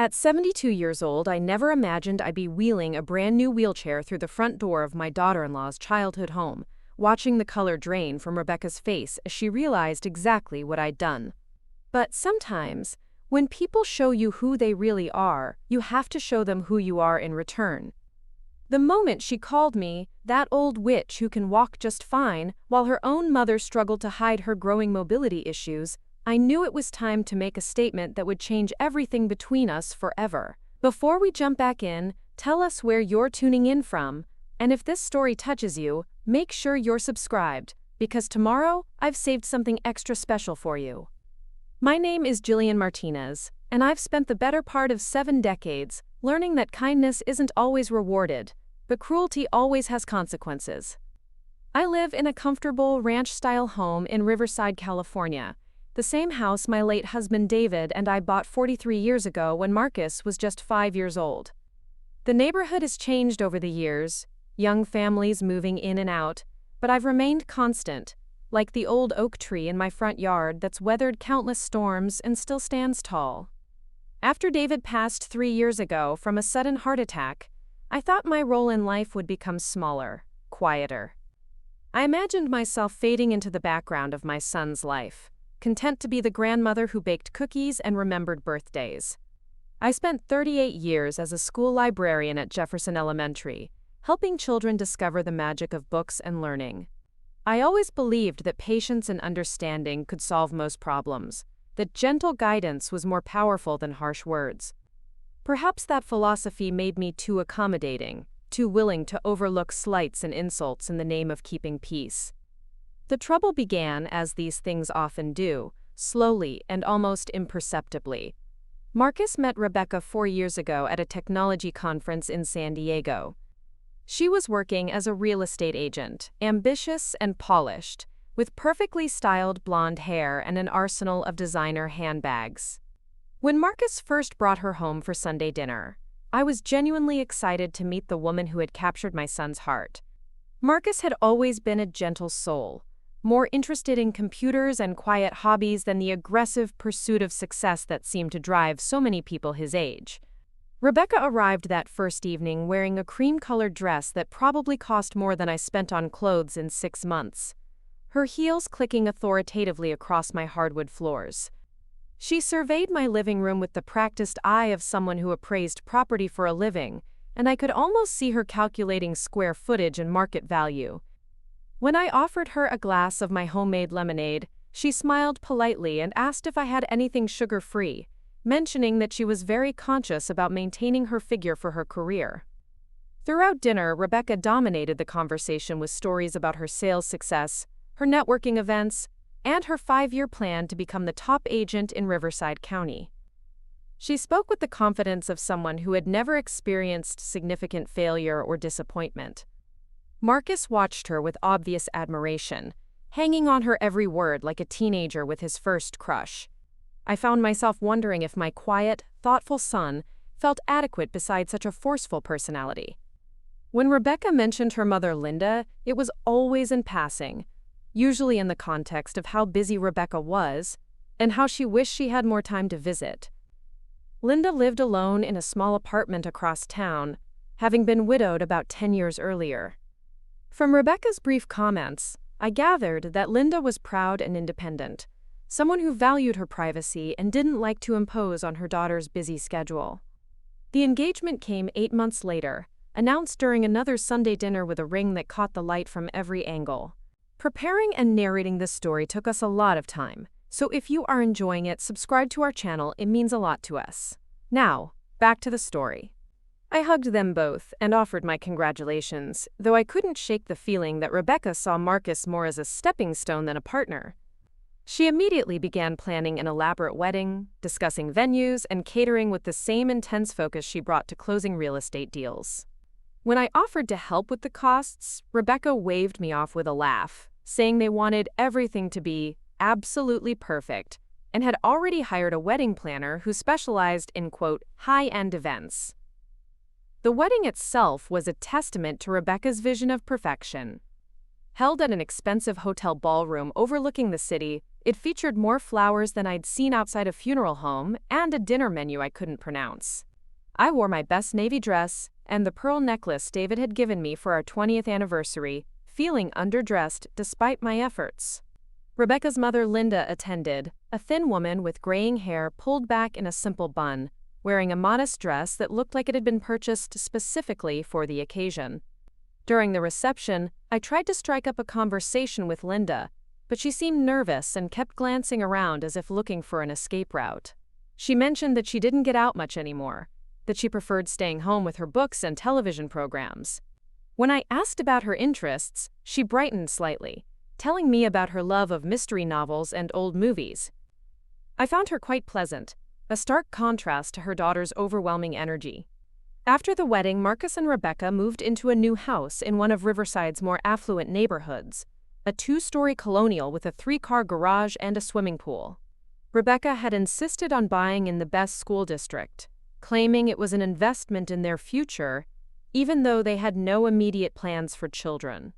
At 72 years old, I never imagined I'd be wheeling a brand new wheelchair through the front door of my daughter-in-law's childhood home, watching the color drain from Rebecca's face as she realized exactly what I'd done. But sometimes, when people show you who they really are, you have to show them who you are in return. The moment she called me that old witch who can walk just fine, while her own mother struggled to hide her growing mobility issues, I knew it was time to make a statement that would change everything between us forever. Before we jump back in, tell us where you're tuning in from, and if this story touches you, make sure you're subscribed, because tomorrow I've saved something extra special for you. My name is Jylian Martinez, and I've spent the better part of 7 decades learning that kindness isn't always rewarded, but cruelty always has consequences. I live in a comfortable ranch-style home in Riverside, California, the same house my late husband David and I bought 43 years ago when Marcus was just 5 years old. The neighborhood has changed over the years, young families moving in and out, but I've remained constant, like the old oak tree in my front yard that's weathered countless storms and still stands tall. After David passed 3 years ago from a sudden heart attack, I thought my role in life would become smaller, quieter. I imagined myself fading into the background of my son's life, content to be the grandmother who baked cookies and remembered birthdays. I spent 38 years as a school librarian at Jefferson Elementary, helping children discover the magic of books and learning. I always believed that patience and understanding could solve most problems, that gentle guidance was more powerful than harsh words. Perhaps that philosophy made me too accommodating, too willing to overlook slights and insults in the name of keeping peace. The trouble began, as these things often do, slowly and almost imperceptibly. Marcus met Rebecca 4 years ago at a technology conference in San Diego. She was working as a real estate agent, ambitious and polished, with perfectly styled blonde hair and an arsenal of designer handbags. When Marcus first brought her home for Sunday dinner, I was genuinely excited to meet the woman who had captured my son's heart. Marcus had always been a gentle soul, more interested in computers and quiet hobbies than the aggressive pursuit of success that seemed to drive so many people his age. Rebecca arrived that first evening wearing a cream-colored dress that probably cost more than I spent on clothes in 6 months, her heels clicking authoritatively across my hardwood floors. She surveyed my living room with the practiced eye of someone who appraised property for a living, and I could almost see her calculating square footage and market value. When I offered her a glass of my homemade lemonade, she smiled politely and asked if I had anything sugar-free, mentioning that she was very conscious about maintaining her figure for her career. Throughout dinner, Rebecca dominated the conversation with stories about her sales success, her networking events, and her 5-year plan to become the top agent in Riverside County. She spoke with the confidence of someone who had never experienced significant failure or disappointment. Marcus watched her with obvious admiration, hanging on her every word like a teenager with his first crush. I found myself wondering if my quiet, thoughtful son felt adequate beside such a forceful personality. When Rebecca mentioned her mother Linda, it was always in passing, usually in the context of how busy Rebecca was and how she wished she had more time to visit. Linda lived alone in a small apartment across town, having been widowed about 10 years earlier. From Rebecca's brief comments, I gathered that Linda was proud and independent, someone who valued her privacy and didn't like to impose on her daughter's busy schedule. The engagement came 8 months later, announced during another Sunday dinner with a ring that caught the light from every angle. Preparing and narrating this story took us a lot of time, so if you are enjoying it, subscribe to our channel, it means a lot to us. Now, back to the story. I hugged them both and offered my congratulations, though I couldn't shake the feeling that Rebecca saw Marcus more as a stepping stone than a partner. She immediately began planning an elaborate wedding, discussing venues, and catering with the same intense focus she brought to closing real estate deals. When I offered to help with the costs, Rebecca waved me off with a laugh, saying they wanted everything to be absolutely perfect and had already hired a wedding planner who specialized in, quote, high-end events. The wedding itself was a testament to Rebecca's vision of perfection. Held at an expensive hotel ballroom overlooking the city, It featured more flowers than I'd seen outside a funeral home and a dinner menu I couldn't pronounce. I wore my best navy dress and the pearl necklace David had given me for our 20th anniversary, feeling underdressed despite my efforts. Rebecca's mother Linda attended, a thin woman with graying hair pulled back in a simple bun, wearing a modest dress that looked like it had been purchased specifically for the occasion. During the reception, I tried to strike up a conversation with Linda, but she seemed nervous and kept glancing around as if looking for an escape route. She mentioned that she didn't get out much anymore, that she preferred staying home with her books and television programs. When I asked about her interests, she brightened slightly, telling me about her love of mystery novels and old movies. I found her quite pleasant, a stark contrast to her daughter's overwhelming energy. After the wedding, Marcus and Rebecca moved into a new house in one of Riverside's more affluent neighborhoods, a 2-story colonial with a 3-car garage and a swimming pool. Rebecca had insisted on buying in the best school district, claiming it was an investment in their future, even though they had no immediate plans for children.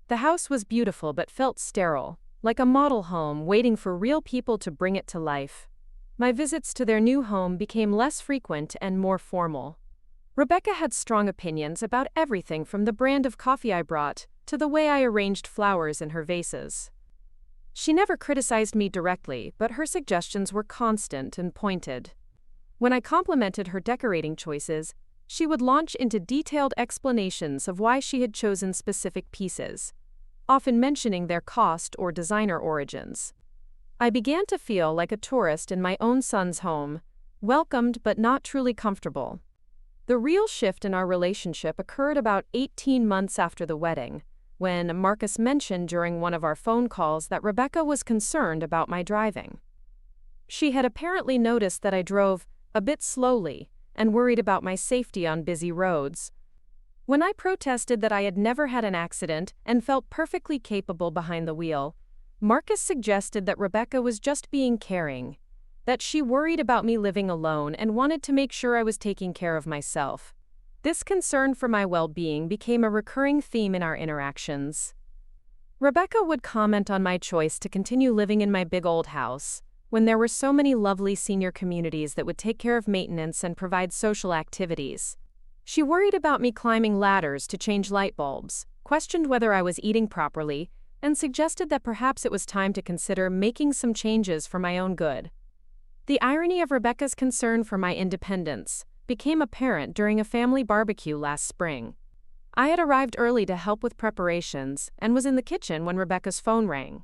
The house was beautiful but felt sterile, like a model home waiting for real people to bring it to life. My visits to their new home became less frequent and more formal. Rebecca had strong opinions about everything from the brand of coffee I brought to the way I arranged flowers in her vases. She never criticized me directly, but her suggestions were constant and pointed. When I complimented her decorating choices, she would launch into detailed explanations of why she had chosen specific pieces, often mentioning their cost or designer origins. I began to feel like a tourist in my own son's home, welcomed but not truly comfortable. The real shift in our relationship occurred about 18 months after the wedding, when Marcus mentioned during one of our phone calls that Rebecca was concerned about my driving. She had apparently noticed that I drove a bit slowly and worried about my safety on busy roads. When I protested that I had never had an accident and felt perfectly capable behind the wheel, Marcus suggested that Rebecca was just being caring, that she worried about me living alone and wanted to make sure I was taking care of myself. This concern for my well-being became a recurring theme in our interactions. Rebecca would comment on my choice to continue living in my big old house, when there were so many lovely senior communities that would take care of maintenance and provide social activities. She worried about me climbing ladders to change light bulbs, questioned whether I was eating properly, and suggested that perhaps it was time to consider making some changes for my own good. The irony of Rebecca's concern for my independence became apparent during a family barbecue last spring. I had arrived early to help with preparations and was in the kitchen when Rebecca's phone rang.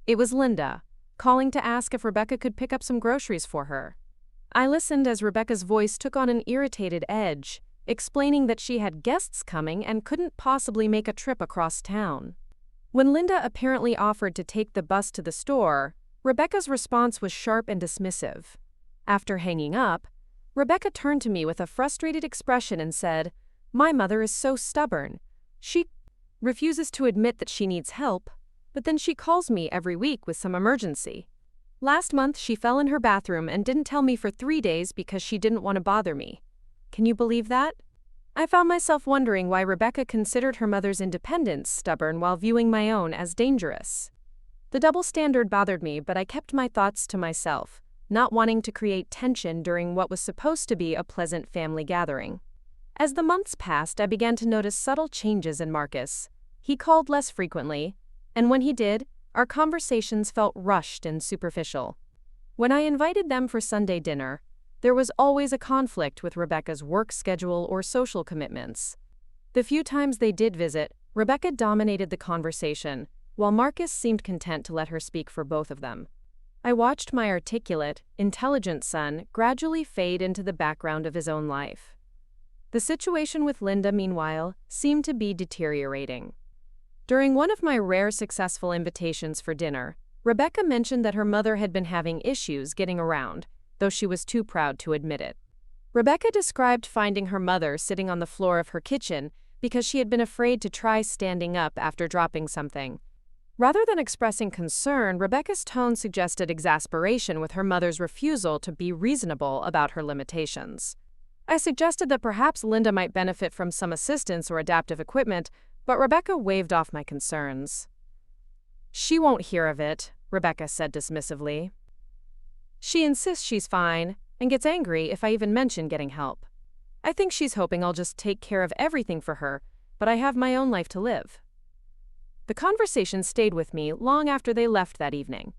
It was Linda, calling to ask if Rebecca could pick up some groceries for her. I listened as Rebecca's voice took on an irritated edge, explaining that she had guests coming and couldn't possibly make a trip across town. When Linda apparently offered to take the bus to the store, Rebecca's response was sharp and dismissive. After hanging up, Rebecca turned to me with a frustrated expression and said, "My mother is so stubborn. She refuses to admit that she needs help, but then she calls me every week with some emergency. Last month she fell in her bathroom and didn't tell me for 3 days because she didn't want to bother me. Can you believe that?" I found myself wondering why Rebecca considered her mother's independence stubborn while viewing my own as dangerous. The double standard bothered me, but I kept my thoughts to myself, not wanting to create tension during what was supposed to be a pleasant family gathering. As the months passed, I began to notice subtle changes in Marcus. He called less frequently, and when he did, our conversations felt rushed and superficial. When I invited them for Sunday dinner, there was always a conflict with Rebecca's work schedule or social commitments. The few times they did visit, Rebecca dominated the conversation, while Marcus seemed content to let her speak for both of them. I watched my articulate, intelligent son gradually fade into the background of his own life. The situation with Linda, meanwhile, seemed to be deteriorating. During one of my rare successful invitations for dinner, Rebecca mentioned that her mother had been having issues getting around, though she was too proud to admit it. Rebecca described finding her mother sitting on the floor of her kitchen because she had been afraid to try standing up after dropping something. Rather than expressing concern, Rebecca's tone suggested exasperation with her mother's refusal to be reasonable about her limitations. I suggested that perhaps Linda might benefit from some assistance or adaptive equipment, but Rebecca waved off my concerns. "She won't hear of it," Rebecca said dismissively. She insists she's fine and gets angry if I even mention getting help. I think she's hoping I'll just take care of everything for her, but I have my own life to live. The conversation stayed with me long after they left that evening.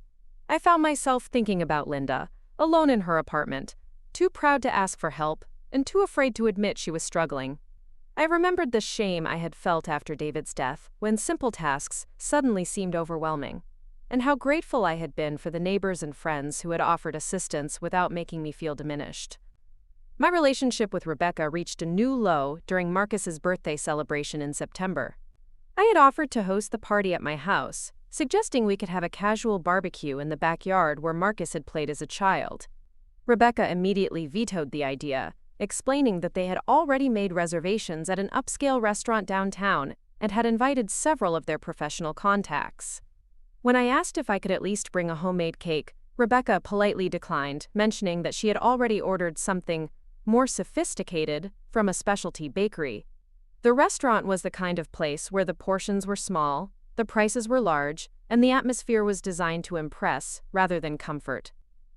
I found myself thinking about Linda, alone in her apartment, too proud to ask for help and too afraid to admit she was struggling. I remembered the shame I had felt after David's death when simple tasks suddenly seemed overwhelming, and how grateful I had been for the neighbors and friends who had offered assistance without making me feel diminished. My relationship with Rebecca reached a new low during Marcus's birthday celebration in September. I had offered to host the party at my house, suggesting we could have a casual barbecue in the backyard where Marcus had played as a child. Rebecca immediately vetoed the idea, explaining that they had already made reservations at an upscale restaurant downtown and had invited several of their professional contacts. When I asked if I could at least bring a homemade cake, Rebecca politely declined, mentioning that she had already ordered something more sophisticated from a specialty bakery. The restaurant was the kind of place where the portions were small, the prices were large, and the atmosphere was designed to impress rather than comfort.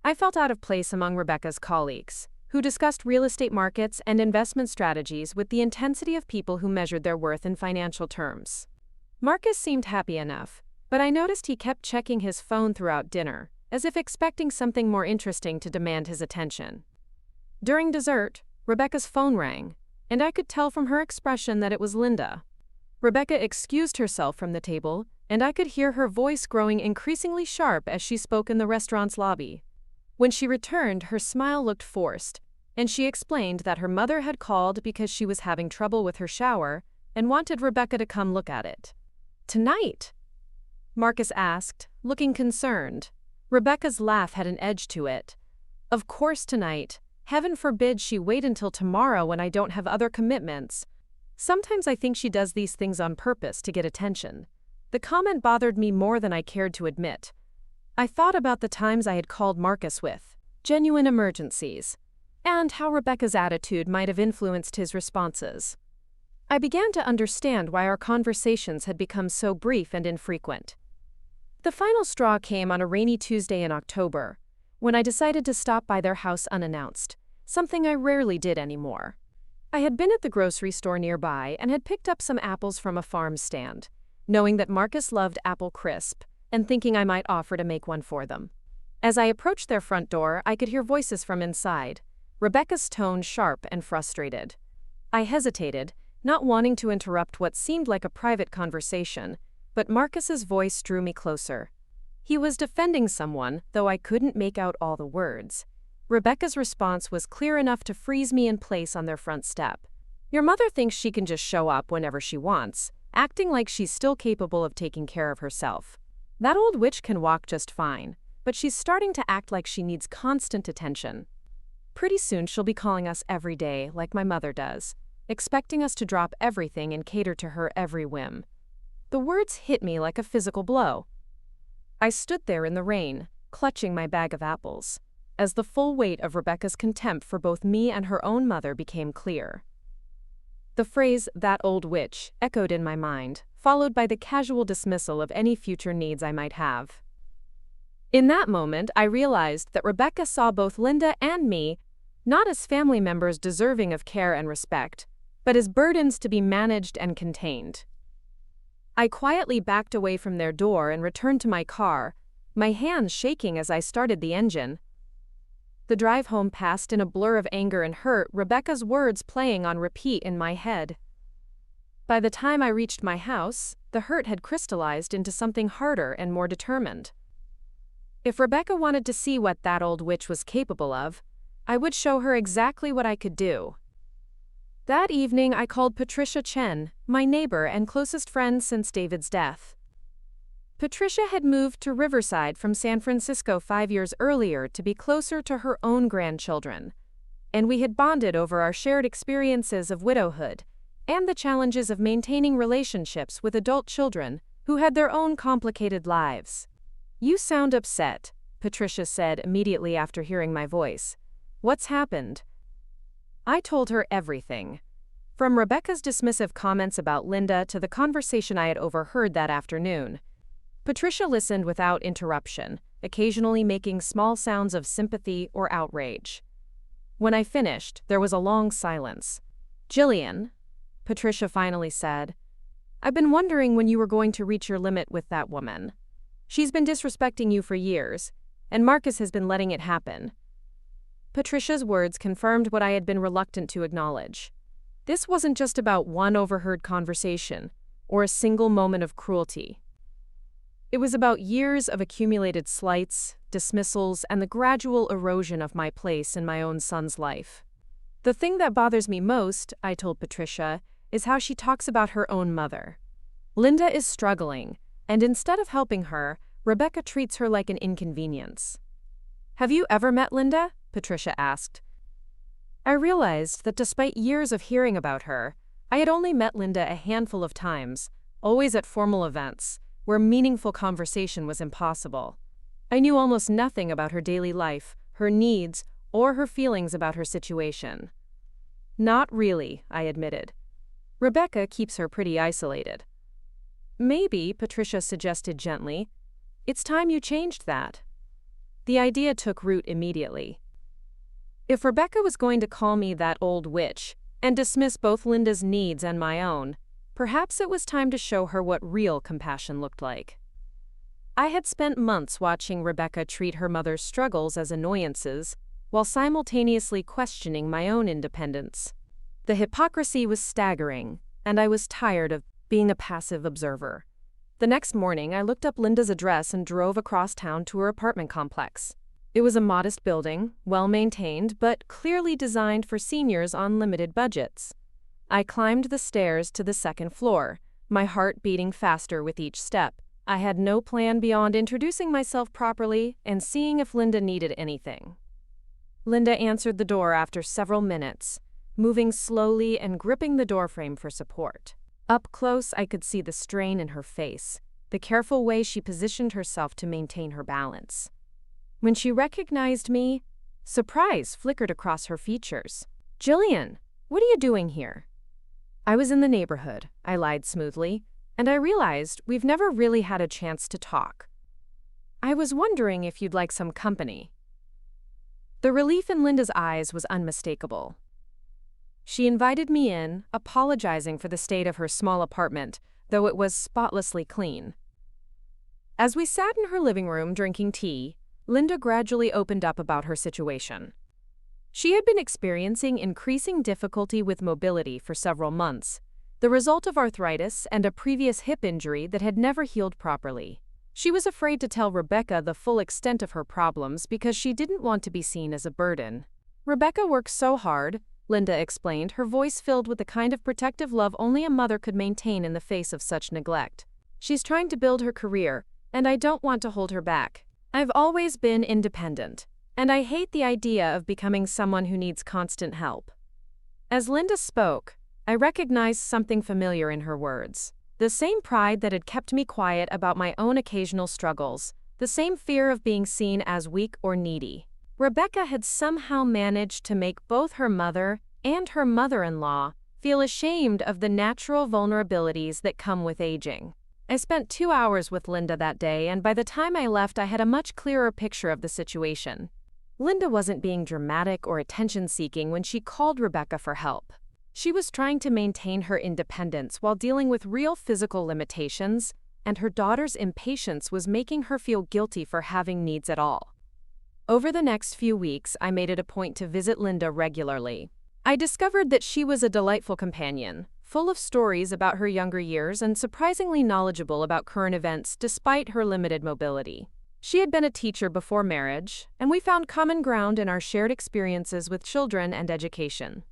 I felt out of place among Rebecca's colleagues, who discussed real estate markets and investment strategies with the intensity of people who measured their worth in financial terms. Marcus seemed happy enough, but I noticed he kept checking his phone throughout dinner, as if expecting something more interesting to demand his attention. During dessert, Rebecca's phone rang, and I could tell from her expression that it was Linda. Rebecca excused herself from the table, and I could hear her voice growing increasingly sharp as she spoke in the restaurant's lobby. When she returned, her smile looked forced, and she explained that her mother had called because she was having trouble with her shower and wanted Rebecca to come look at it. "Tonight?" Marcus asked, looking concerned. Rebecca's laugh had an edge to it. "Of course tonight. Heaven forbid she wait until tomorrow when I don't have other commitments. Sometimes I think she does these things on purpose to get attention." The comment bothered me more than I cared to admit. I thought about the times I had called Marcus with genuine emergencies, and how Rebecca's attitude might have influenced his responses. I began to understand why our conversations had become so brief and infrequent. The final straw came on a rainy Tuesday in October, when I decided to stop by their house unannounced, something I rarely did anymore. I had been at the grocery store nearby and had picked up some apples from a farm stand, knowing that Marcus loved apple crisp, and thinking I might offer to make one for them. As I approached their front door, I could hear voices from inside, Rebecca's tone sharp and frustrated. I hesitated, not wanting to interrupt what seemed like a private conversation, but Marcus's voice drew me closer. He was defending someone, though I couldn't make out all the words. Rebecca's response was clear enough to freeze me in place on their front step. "Your mother thinks she can just show up whenever she wants, acting like she's still capable of taking care of herself. That old witch can walk just fine, but she's starting to act like she needs constant attention. Pretty soon she'll be calling us every day like my mother does, expecting us to drop everything and cater to her every whim." The words hit me like a physical blow. I stood there in the rain, clutching my bag of apples, as the full weight of Rebecca's contempt for both me and her own mother became clear. The phrase, "that old witch," echoed in my mind, followed by the casual dismissal of any future needs I might have. In that moment, I realized that Rebecca saw both Linda and me not as family members deserving of care and respect, but as burdens to be managed and contained. I quietly backed away from their door and returned to my car, my hands shaking as I started the engine. The drive home passed in a blur of anger and hurt, Rebecca's words playing on repeat in my head. By the time I reached my house, the hurt had crystallized into something harder and more determined. If Rebecca wanted to see what that old witch was capable of, I would show her exactly what I could do. That evening, I called Patricia Chen, my neighbor and closest friend since David's death. Patricia had moved to Riverside from San Francisco 5 years earlier to be closer to her own grandchildren, and we had bonded over our shared experiences of widowhood and the challenges of maintaining relationships with adult children who had their own complicated lives. "You sound upset," Patricia said immediately after hearing my voice. "What's happened?" I told her everything. From Rebecca's dismissive comments about Linda to the conversation I had overheard that afternoon. Patricia listened without interruption, occasionally making small sounds of sympathy or outrage. When I finished, there was a long silence. "Jylian," Patricia finally said, "I've been wondering when you were going to reach your limit with that woman. She's been disrespecting you for years, and Marcus has been letting it happen." Patricia's words confirmed what I had been reluctant to acknowledge. This wasn't just about one overheard conversation or a single moment of cruelty. It was about years of accumulated slights, dismissals, and the gradual erosion of my place in my own son's life. "The thing that bothers me most," I told Patricia, "is how she talks about her own mother. Linda is struggling, and instead of helping her, Rebecca treats her like an inconvenience." "Have you ever met Linda?" Patricia asked. I realized that despite years of hearing about her, I had only met Linda a handful of times, always at formal events, where meaningful conversation was impossible. I knew almost nothing about her daily life, her needs, or her feelings about her situation. "Not really," I admitted. "Rebecca keeps her pretty isolated." "Maybe," Patricia suggested gently, "it's time you changed that." The idea took root immediately. If Rebecca was going to call me that old witch and dismiss both Linda's needs and my own, perhaps it was time to show her what real compassion looked like. I had spent months watching Rebecca treat her mother's struggles as annoyances, while simultaneously questioning my own independence. The hypocrisy was staggering, and I was tired of being a passive observer. The next morning, I looked up Linda's address and drove across town to her apartment complex. It was a modest building, well-maintained, but clearly designed for seniors on limited budgets. I climbed the stairs to the second floor, my heart beating faster with each step. I had no plan beyond introducing myself properly and seeing if Linda needed anything. Linda answered the door after several minutes, moving slowly and gripping the doorframe for support. Up close, I could see the strain in her face, the careful way she positioned herself to maintain her balance. When she recognized me, surprise flickered across her features. "Jylian, what are you doing here?" "I was in the neighborhood," I lied smoothly, "and I realized we've never really had a chance to talk. I was wondering if you'd like some company." The relief in Linda's eyes was unmistakable. She invited me in, apologizing for the state of her small apartment, though it was spotlessly clean. As we sat in her living room drinking tea, Linda gradually opened up about her situation. She had been experiencing increasing difficulty with mobility for several months, the result of arthritis and a previous hip injury that had never healed properly. She was afraid to tell Rebecca the full extent of her problems because she didn't want to be seen as a burden. "Rebecca works so hard," Linda explained, her voice filled with the kind of protective love only a mother could maintain in the face of such neglect. "She's trying to build her career, and I don't want to hold her back. I've always been independent, and I hate the idea of becoming someone who needs constant help." As Linda spoke, I recognized something familiar in her words. The same pride that had kept me quiet about my own occasional struggles, the same fear of being seen as weak or needy. Rebecca had somehow managed to make both her mother and her mother-in-law feel ashamed of the natural vulnerabilities that come with aging. I spent 2 hours with Linda that day, and by the time I left, I had a much clearer picture of the situation. Linda wasn't being dramatic or attention-seeking when she called Rebecca for help. She was trying to maintain her independence while dealing with real physical limitations, and her daughter's impatience was making her feel guilty for having needs at all. Over the next few weeks, I made it a point to visit Linda regularly. I discovered that she was a delightful companion, full of stories about her younger years and surprisingly knowledgeable about current events despite her limited mobility. She had been a teacher before marriage, and we found common ground in our shared experiences with children and education.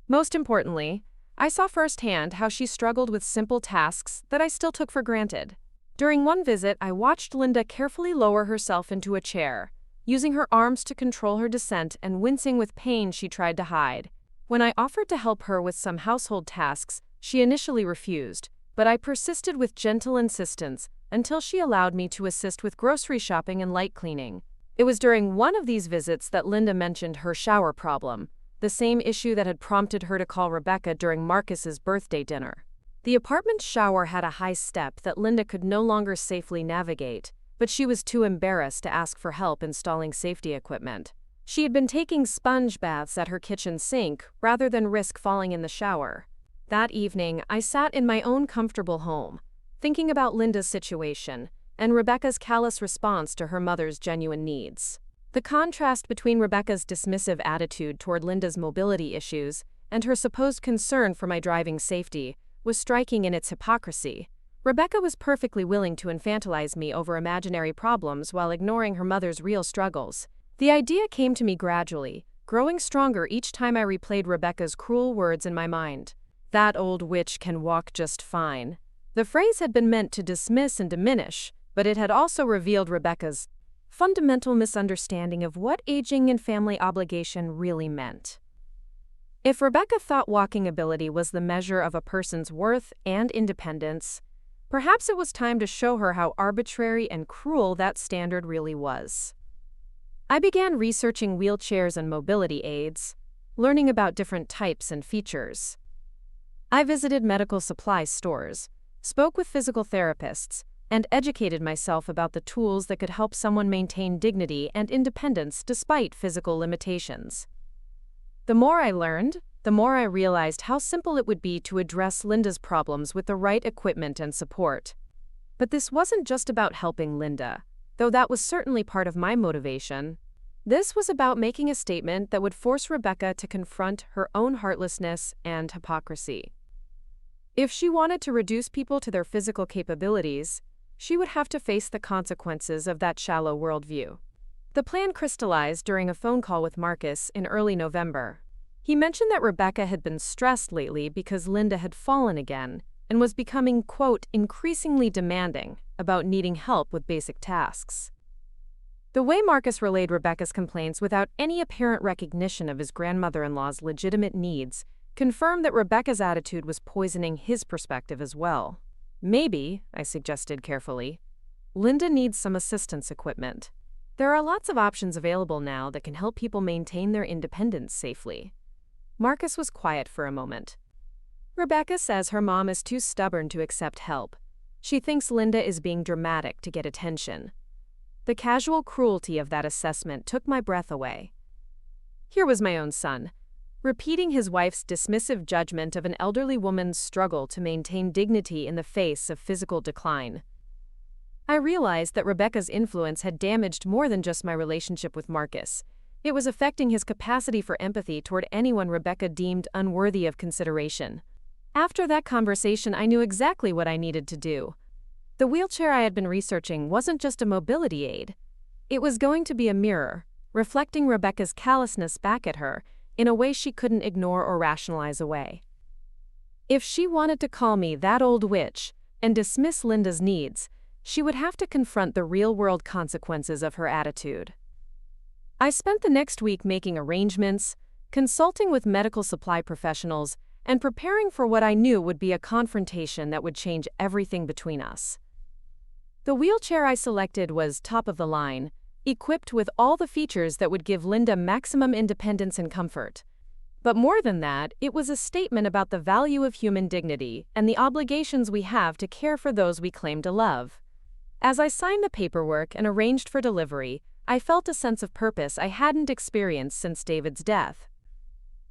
Most importantly, I saw firsthand how she struggled with simple tasks that I still took for granted. During one visit, I watched Linda carefully lower herself into a chair, using her arms to control her descent and wincing with pain she tried to hide. When I offered to help her with some household tasks, she initially refused, but I persisted with gentle insistence until she allowed me to assist with grocery shopping and light cleaning. It was during one of these visits that Linda mentioned her shower problem, the same issue that had prompted her to call Rebecca during Marcus's birthday dinner. The apartment's shower had a high step that Linda could no longer safely navigate, but she was too embarrassed to ask for help installing safety equipment. She had been taking sponge baths at her kitchen sink rather than risk falling in the shower. That evening, I sat in my own comfortable home, thinking about Linda's situation and Rebecca's callous response to her mother's genuine needs. The contrast between Rebecca's dismissive attitude toward Linda's mobility issues and her supposed concern for my driving safety was striking in its hypocrisy. Rebecca was perfectly willing to infantilize me over imaginary problems while ignoring her mother's real struggles. The idea came to me gradually, growing stronger each time I replayed Rebecca's cruel words in my mind. "That old witch can walk just fine." The phrase had been meant to dismiss and diminish, but it had also revealed Rebecca's fundamental misunderstanding of what aging and family obligation really meant. If Rebecca thought walking ability was the measure of a person's worth and independence, perhaps it was time to show her how arbitrary and cruel that standard really was. I began researching wheelchairs and mobility aids, learning about different types and features. I visited medical supply stores, spoke with physical therapists, and educated myself about the tools that could help someone maintain dignity and independence despite physical limitations. The more I learned, the more I realized how simple it would be to address Linda's problems with the right equipment and support. But this wasn't just about helping Linda, though that was certainly part of my motivation. This was about making a statement that would force Rebecca to confront her own heartlessness and hypocrisy. If she wanted to reduce people to their physical capabilities, she would have to face the consequences of that shallow worldview. The plan crystallized during a phone call with Marcus in early November. He mentioned that Rebecca had been stressed lately because Linda had fallen again and was becoming, quote, increasingly demanding about needing help with basic tasks. The way Marcus relayed Rebecca's complaints without any apparent recognition of his grandmother-in-law's legitimate needs confirmed that Rebecca's attitude was poisoning his perspective as well. "Maybe," I suggested carefully, "Linda needs some assistance equipment. There are lots of options available now that can help people maintain their independence safely." Marcus was quiet for a moment. "Rebecca says her mom is too stubborn to accept help. She thinks Linda is being dramatic to get attention." The casual cruelty of that assessment took my breath away. Here was my own son, repeating his wife's dismissive judgment of an elderly woman's struggle to maintain dignity in the face of physical decline. I realized that Rebecca's influence had damaged more than just my relationship with Marcus. It was affecting his capacity for empathy toward anyone Rebecca deemed unworthy of consideration. After that conversation, I knew exactly what I needed to do. The wheelchair I had been researching wasn't just a mobility aid. It was going to be a mirror, reflecting Rebecca's callousness back at her in a way she couldn't ignore or rationalize away. If she wanted to call me that old witch and dismiss Linda's needs, she would have to confront the real-world consequences of her attitude. I spent the next week making arrangements, consulting with medical supply professionals, and preparing for what I knew would be a confrontation that would change everything between us. The wheelchair I selected was top of the line, equipped with all the features that would give Linda maximum independence and comfort. But more than that, it was a statement about the value of human dignity and the obligations we have to care for those we claim to love. As I signed the paperwork and arranged for delivery, I felt a sense of purpose I hadn't experienced since David's death.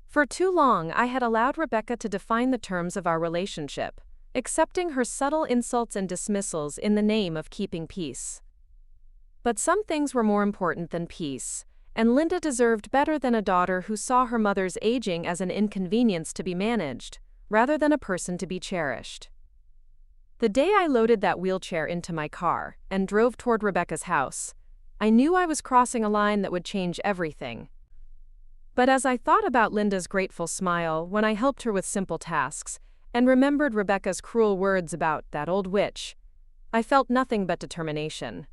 For too long, I had allowed Rebecca to define the terms of our relationship, accepting her subtle insults and dismissals in the name of keeping peace. But some things were more important than peace, and Linda deserved better than a daughter who saw her mother's aging as an inconvenience to be managed, rather than a person to be cherished. The day I loaded that wheelchair into my car and drove toward Rebecca's house, I knew I was crossing a line that would change everything. But as I thought about Linda's grateful smile when I helped her with simple tasks, and remembered Rebecca's cruel words about that old witch, I felt nothing but determination.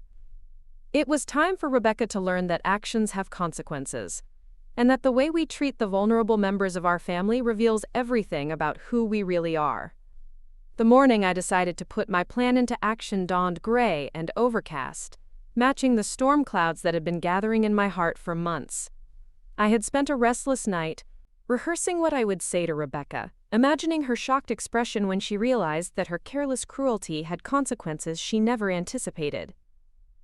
It was time for Rebecca to learn that actions have consequences, and that the way we treat the vulnerable members of our family reveals everything about who we really are. The morning I decided to put my plan into action dawned gray and overcast, matching the storm clouds that had been gathering in my heart for months. I had spent a restless night, rehearsing what I would say to Rebecca, imagining her shocked expression when she realized that her careless cruelty had consequences she never anticipated.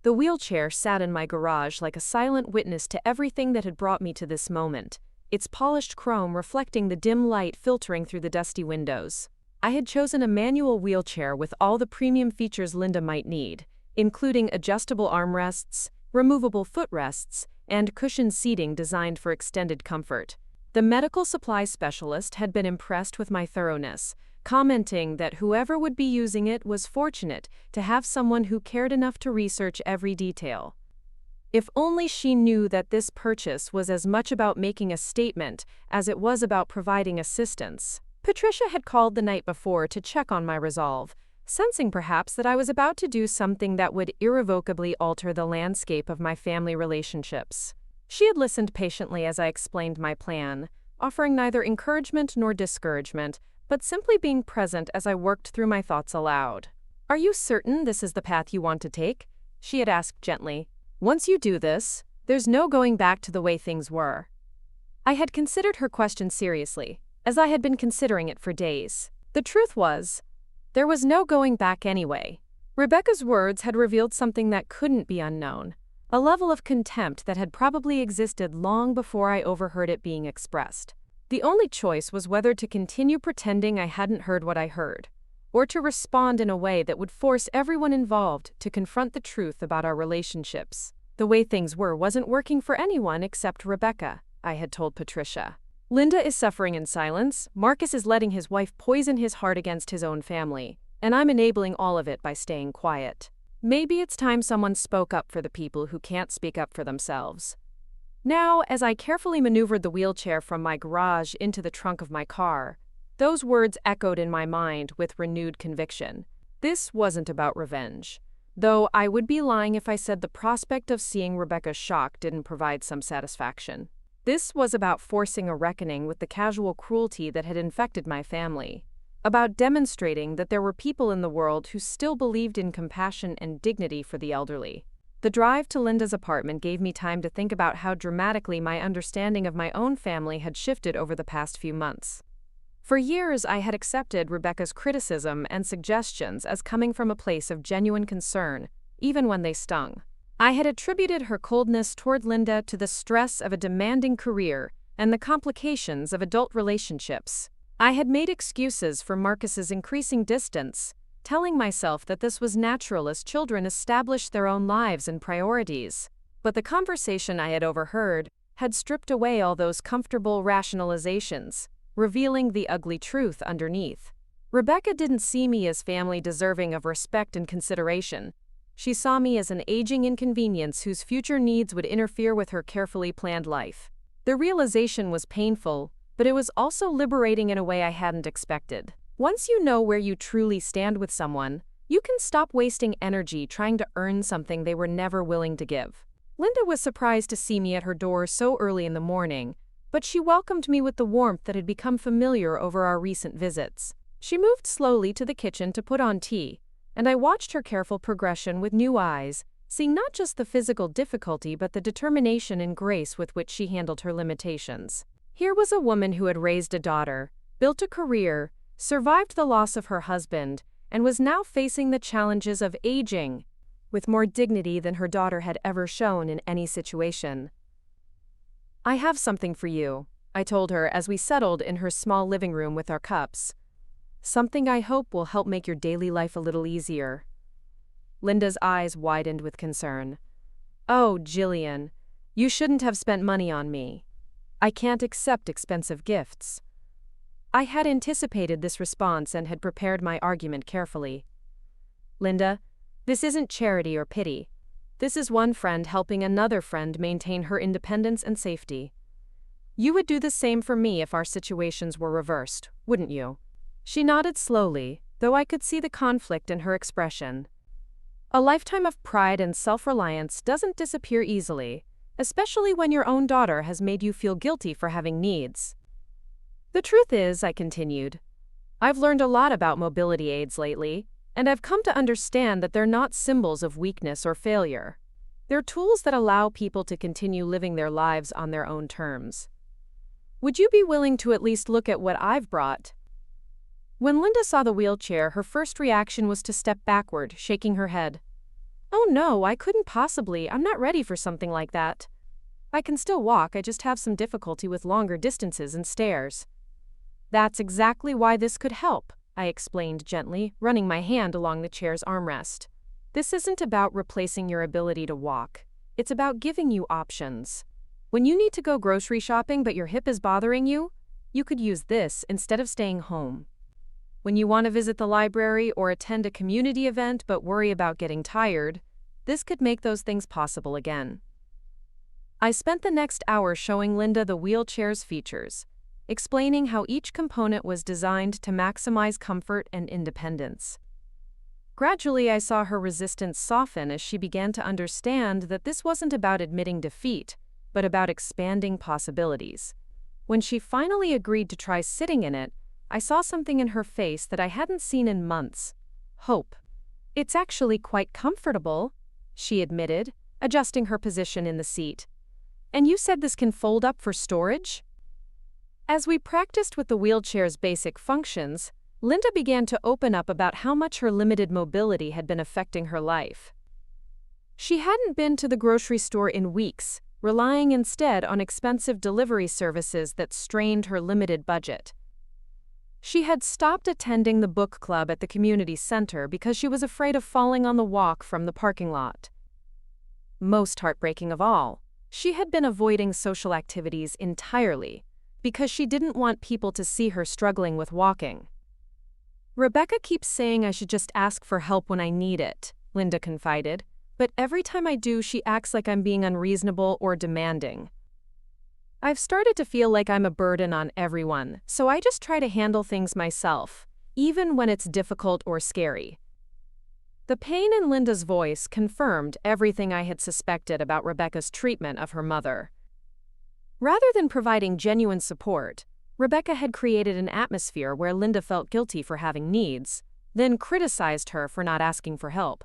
The wheelchair sat in my garage like a silent witness to everything that had brought me to this moment, its polished chrome reflecting the dim light filtering through the dusty windows. I had chosen a manual wheelchair with all the premium features Linda might need, including adjustable armrests, removable footrests, and cushioned seating designed for extended comfort. The medical supply specialist had been impressed with my thoroughness, commenting that whoever would be using it was fortunate to have someone who cared enough to research every detail. If only she knew that this purchase was as much about making a statement as it was about providing assistance. Patricia had called the night before to check on my resolve, sensing perhaps that I was about to do something that would irrevocably alter the landscape of my family relationships. She had listened patiently as I explained my plan, offering neither encouragement nor discouragement, but simply being present as I worked through my thoughts aloud. "Are you certain this is the path you want to take?" she had asked gently. "Once you do this, there's no going back to the way things were." I had considered her question seriously, as I had been considering it for days. The truth was, there was no going back anyway. Rebecca's words had revealed something that couldn't be unknown, a level of contempt that had probably existed long before I overheard it being expressed. The only choice was whether to continue pretending I hadn't heard what I heard, or to respond in a way that would force everyone involved to confront the truth about our relationships. The way things were wasn't working for anyone except Rebecca, I had told Patricia. Linda is suffering in silence, Marcus is letting his wife poison his heart against his own family, and I'm enabling all of it by staying quiet. Maybe it's time someone spoke up for the people who can't speak up for themselves. Now, as I carefully maneuvered the wheelchair from my garage into the trunk of my car, those words echoed in my mind with renewed conviction. This wasn't about revenge, though I would be lying if I said the prospect of seeing Rebecca's shock didn't provide some satisfaction. This was about forcing a reckoning with the casual cruelty that had infected my family, about demonstrating that there were people in the world who still believed in compassion and dignity for the elderly. The drive to Linda's apartment gave me time to think about how dramatically my understanding of my own family had shifted over the past few months. For years, I had accepted Rebecca's criticism and suggestions as coming from a place of genuine concern, even when they stung. I had attributed her coldness toward Linda to the stress of a demanding career and the complications of adult relationships. I had made excuses for Marcus's increasing distance, telling myself that this was natural as children establish their own lives and priorities. But the conversation I had overheard had stripped away all those comfortable rationalizations, revealing the ugly truth underneath. Rebecca didn't see me as family deserving of respect and consideration. She saw me as an aging inconvenience whose future needs would interfere with her carefully planned life. The realization was painful, but it was also liberating in a way I hadn't expected. Once you know where you truly stand with someone, you can stop wasting energy trying to earn something they were never willing to give. Linda was surprised to see me at her door so early in the morning, but she welcomed me with the warmth that had become familiar over our recent visits. She moved slowly to the kitchen to put on tea, and I watched her careful progression with new eyes, seeing not just the physical difficulty but the determination and grace with which she handled her limitations. Here was a woman who had raised a daughter, built a career, survived the loss of her husband, and was now facing the challenges of aging with more dignity than her daughter had ever shown in any situation. "I have something for you," I told her as we settled in her small living room with our cups. "Something I hope will help make your daily life a little easier." Linda's eyes widened with concern. "Oh, Jylian, you shouldn't have spent money on me. I can't accept expensive gifts." I had anticipated this response and had prepared my argument carefully. "Linda, this isn't charity or pity. This is one friend helping another friend maintain her independence and safety. You would do the same for me if our situations were reversed, wouldn't you?" She nodded slowly, though I could see the conflict in her expression. A lifetime of pride and self-reliance doesn't disappear easily, especially when your own daughter has made you feel guilty for having needs. "The truth is," I continued, "I've learned a lot about mobility aids lately, and I've come to understand that they're not symbols of weakness or failure. They're tools that allow people to continue living their lives on their own terms. Would you be willing to at least look at what I've brought?" When Linda saw the wheelchair, her first reaction was to step backward, shaking her head. "Oh no, I couldn't possibly. I'm not ready for something like that. I can still walk, I just have some difficulty with longer distances and stairs." "That's exactly why this could help," I explained gently, running my hand along the chair's armrest. "This isn't about replacing your ability to walk. It's about giving you options. When you need to go grocery shopping but your hip is bothering you, you could use this instead of staying home. When you want to visit the library or attend a community event but worry about getting tired, this could make those things possible again." I spent the next hour showing Linda the wheelchair's features, explaining how each component was designed to maximize comfort and independence. Gradually, I saw her resistance soften as she began to understand that this wasn't about admitting defeat, but about expanding possibilities. When she finally agreed to try sitting in it, I saw something in her face that I hadn't seen in months: hope. "It's actually quite comfortable," she admitted, adjusting her position in the seat. "And you said this can fold up for storage?" As we practiced with the wheelchair's basic functions, Linda began to open up about how much her limited mobility had been affecting her life. She hadn't been to the grocery store in weeks, relying instead on expensive delivery services that strained her limited budget. She had stopped attending the book club at the community center because she was afraid of falling on the walk from the parking lot. Most heartbreaking of all, she had been avoiding social activities entirely because she didn't want people to see her struggling with walking. "Rebecca keeps saying I should just ask for help when I need it," Linda confided, "but every time I do, she acts like I'm being unreasonable or demanding. I've started to feel like I'm a burden on everyone, so I just try to handle things myself, even when it's difficult or scary." The pain in Linda's voice confirmed everything I had suspected about Rebecca's treatment of her mother. Rather than providing genuine support, Rebecca had created an atmosphere where Linda felt guilty for having needs, then criticized her for not asking for help.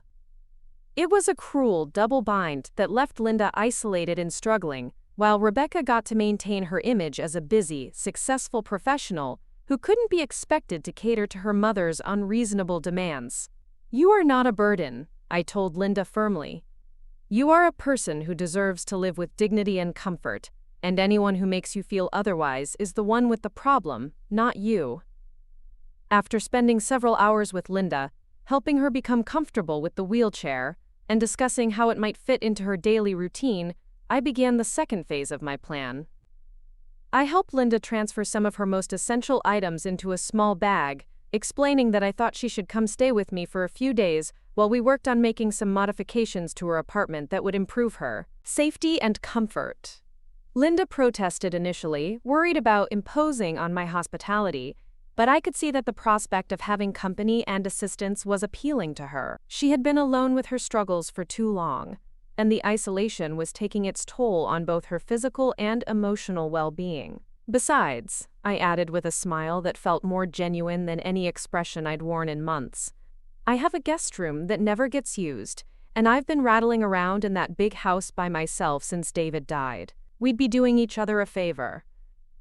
It was a cruel double bind that left Linda isolated and struggling, while Rebecca got to maintain her image as a busy, successful professional who couldn't be expected to cater to her mother's unreasonable demands. "You are not a burden," I told Linda firmly. "You are a person who deserves to live with dignity and comfort, and anyone who makes you feel otherwise is the one with the problem, not you." After spending several hours with Linda, helping her become comfortable with the wheelchair, and discussing how it might fit into her daily routine, I began the second phase of my plan. I helped Linda transfer some of her most essential items into a small bag, explaining that I thought she should come stay with me for a few days while we worked on making some modifications to her apartment that would improve her safety and comfort. Linda protested initially, worried about imposing on my hospitality, but I could see that the prospect of having company and assistance was appealing to her. She had been alone with her struggles for too long, and the isolation was taking its toll on both her physical and emotional well-being. "Besides," I added with a smile that felt more genuine than any expression I'd worn in months, "I have a guest room that never gets used, and I've been rattling around in that big house by myself since David died. We'd be doing each other a favor."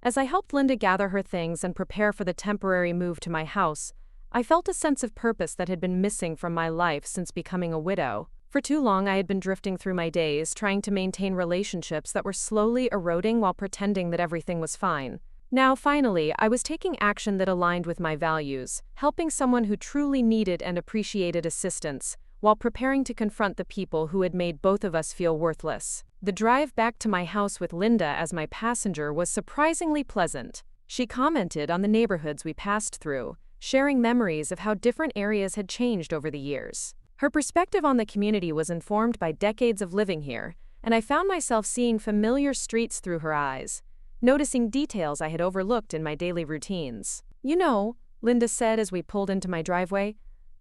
As I helped Linda gather her things and prepare for the temporary move to my house, I felt a sense of purpose that had been missing from my life since becoming a widow. For too long, I had been drifting through my days, trying to maintain relationships that were slowly eroding while pretending that everything was fine. Now, finally, I was taking action that aligned with my values, helping someone who truly needed and appreciated assistance, while preparing to confront the people who had made both of us feel worthless. The drive back to my house with Linda as my passenger was surprisingly pleasant. She commented on the neighborhoods we passed through, sharing memories of how different areas had changed over the years. Her perspective on the community was informed by decades of living here, and I found myself seeing familiar streets through her eyes, noticing details I had overlooked in my daily routines. "You know," Linda said as we pulled into my driveway,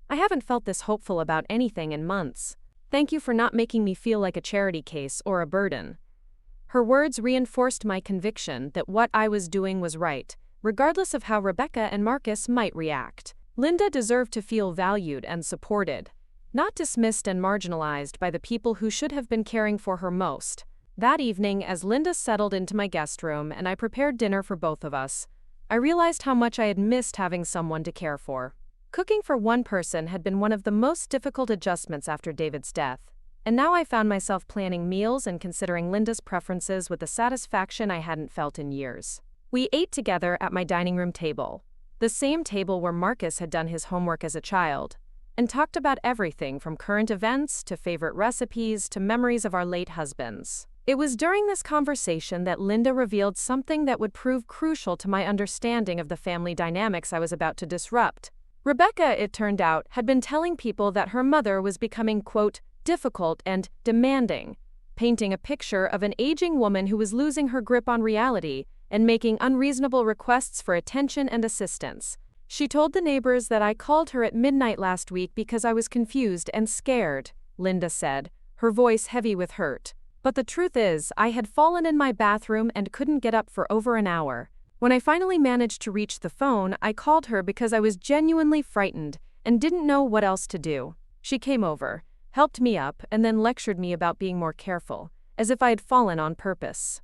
"I haven't felt this hopeful about anything in months. Thank you for not making me feel like a charity case or a burden." Her words reinforced my conviction that what I was doing was right, regardless of how Rebecca and Marcus might react. Linda deserved to feel valued and supported, not dismissed and marginalized by the people who should have been caring for her most. That evening, as Linda settled into my guest room and I prepared dinner for both of us, I realized how much I had missed having someone to care for. Cooking for one person had been one of the most difficult adjustments after David's death, and now I found myself planning meals and considering Linda's preferences with a satisfaction I hadn't felt in years. We ate together at my dining room table, the same table where Marcus had done his homework as a child, and talked about everything from current events to favorite recipes to memories of our late husbands. It was during this conversation that Linda revealed something that would prove crucial to my understanding of the family dynamics I was about to disrupt. Rebecca, it turned out, had been telling people that her mother was becoming, quote, difficult and demanding, painting a picture of an aging woman who was losing her grip on reality and making unreasonable requests for attention and assistance. She told the neighbors that I called her at midnight last week because I was confused and scared, Linda said, her voice heavy with hurt. But the truth is, I had fallen in my bathroom and couldn't get up for over an hour. When I finally managed to reach the phone, I called her because I was genuinely frightened and didn't know what else to do. She came over, helped me up, and then lectured me about being more careful, as if I had fallen on purpose.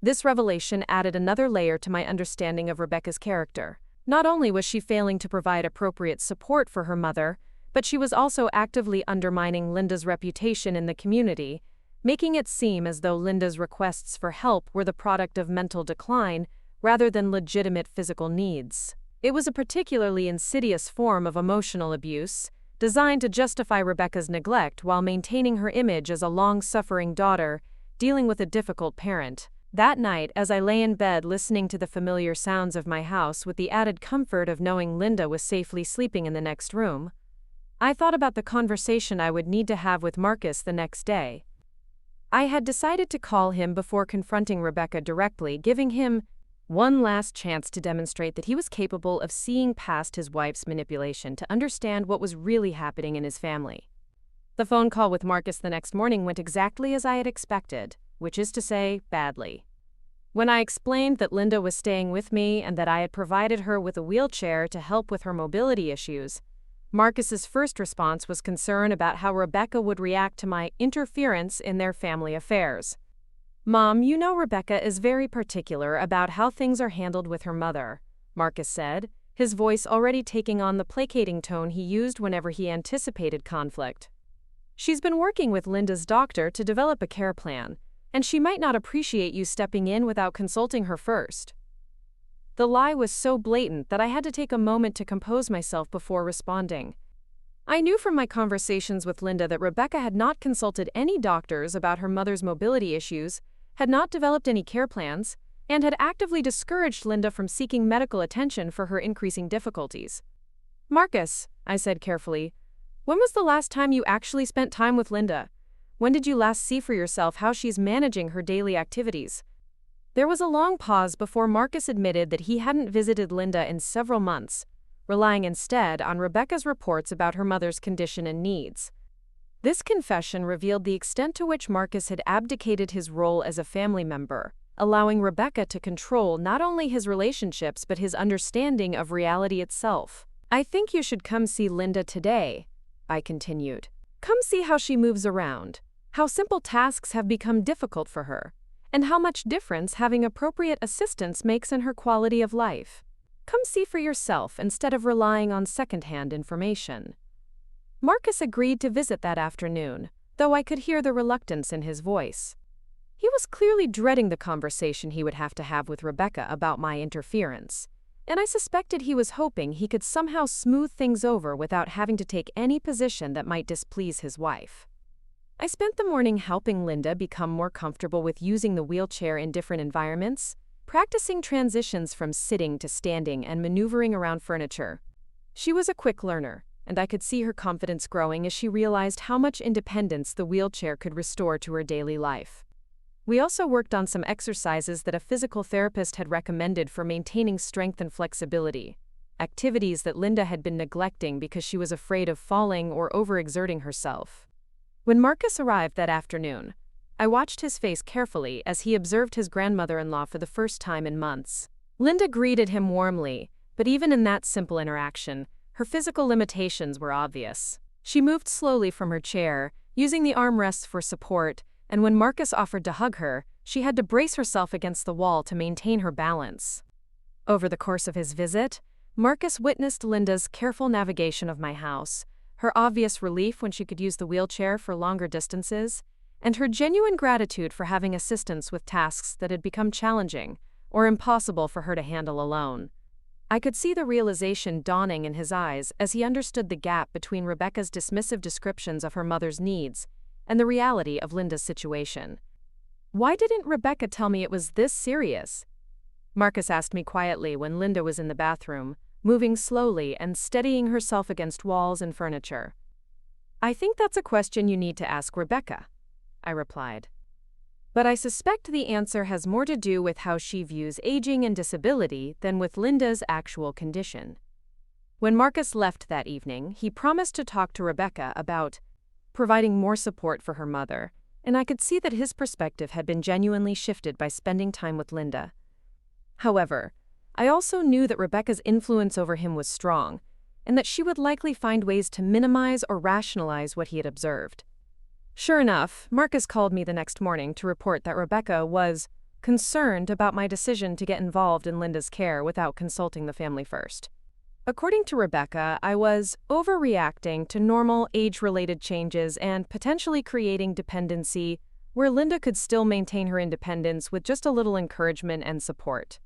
This revelation added another layer to my understanding of Rebecca's character. Not only was she failing to provide appropriate support for her mother, but she was also actively undermining Linda's reputation in the community, making it seem as though Linda's requests for help were the product of mental decline rather than legitimate physical needs. It was a particularly insidious form of emotional abuse, designed to justify Rebecca's neglect while maintaining her image as a long-suffering daughter dealing with a difficult parent. That night, as I lay in bed listening to the familiar sounds of my house with the added comfort of knowing Linda was safely sleeping in the next room, I thought about the conversation I would need to have with Marcus the next day. I had decided to call him before confronting Rebecca directly, giving him one last chance to demonstrate that he was capable of seeing past his wife's manipulation to understand what was really happening in his family. The phone call with Marcus the next morning went exactly as I had expected, which is to say, badly. When I explained that Linda was staying with me and that I had provided her with a wheelchair to help with her mobility issues, Marcus's first response was concern about how Rebecca would react to my interference in their family affairs. "Mom, you know Rebecca is very particular about how things are handled with her mother," Marcus said, his voice already taking on the placating tone he used whenever he anticipated conflict. "She's been working with Linda's doctor to develop a care plan, and she might not appreciate you stepping in without consulting her first." The lie was so blatant that I had to take a moment to compose myself before responding. I knew from my conversations with Linda that Rebecca had not consulted any doctors about her mother's mobility issues, had not developed any care plans, and had actively discouraged Linda from seeking medical attention for her increasing difficulties. "Marcus," I said carefully, "when was the last time you actually spent time with Linda? When did you last see for yourself how she's managing her daily activities?" There was a long pause before Marcus admitted that he hadn't visited Linda in several months, relying instead on Rebecca's reports about her mother's condition and needs. This confession revealed the extent to which Marcus had abdicated his role as a family member, allowing Rebecca to control not only his relationships but his understanding of reality itself. "I think you should come see Linda today," I continued. "Come see how she moves around, how simple tasks have become difficult for her, and how much difference having appropriate assistance makes in her quality of life. Come see for yourself instead of relying on secondhand information." Marcus agreed to visit that afternoon, though I could hear the reluctance in his voice. He was clearly dreading the conversation he would have to have with Rebecca about my interference, and I suspected he was hoping he could somehow smooth things over without having to take any position that might displease his wife. I spent the morning helping Linda become more comfortable with using the wheelchair in different environments, practicing transitions from sitting to standing and maneuvering around furniture. She was a quick learner, and I could see her confidence growing as she realized how much independence the wheelchair could restore to her daily life. We also worked on some exercises that a physical therapist had recommended for maintaining strength and flexibility, activities that Linda had been neglecting because she was afraid of falling or overexerting herself. When Marcus arrived that afternoon, I watched his face carefully as he observed his grandmother-in-law for the first time in months. Linda greeted him warmly, but even in that simple interaction, her physical limitations were obvious. She moved slowly from her chair, using the armrests for support, and when Marcus offered to hug her, she had to brace herself against the wall to maintain her balance. Over the course of his visit, Marcus witnessed Linda's careful navigation of my house, her obvious relief when she could use the wheelchair for longer distances, and her genuine gratitude for having assistance with tasks that had become challenging or impossible for her to handle alone. I could see the realization dawning in his eyes as he understood the gap between Rebecca's dismissive descriptions of her mother's needs and the reality of Linda's situation. "Why didn't Rebecca tell me it was this serious?" Marcus asked me quietly when Linda was in the bathroom, moving slowly and steadying herself against walls and furniture. "I think that's a question you need to ask Rebecca," I replied. "But I suspect the answer has more to do with how she views aging and disability than with Linda's actual condition." When Marcus left that evening, he promised to talk to Rebecca about providing more support for her mother, and I could see that his perspective had been genuinely shifted by spending time with Linda. However, I also knew that Rebecca's influence over him was strong, and that she would likely find ways to minimize or rationalize what he had observed. Sure enough, Marcus called me the next morning to report that Rebecca was concerned about my decision to get involved in Linda's care without consulting the family first. According to Rebecca, I was overreacting to normal age-related changes and potentially creating dependency where Linda could still maintain her independence with just a little encouragement and support.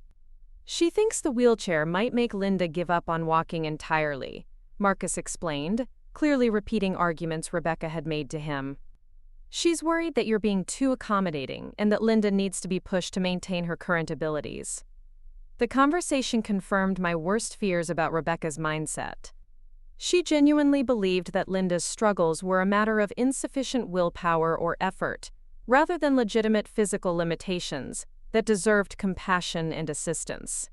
"She thinks the wheelchair might make Linda give up on walking entirely," Marcus explained, clearly repeating arguments Rebecca had made to him. "She's worried that you're being too accommodating and that Linda needs to be pushed to maintain her current abilities." The conversation confirmed my worst fears about Rebecca's mindset. She genuinely believed that Linda's struggles were a matter of insufficient willpower or effort, rather than legitimate physical limitations that deserved compassion and assistance.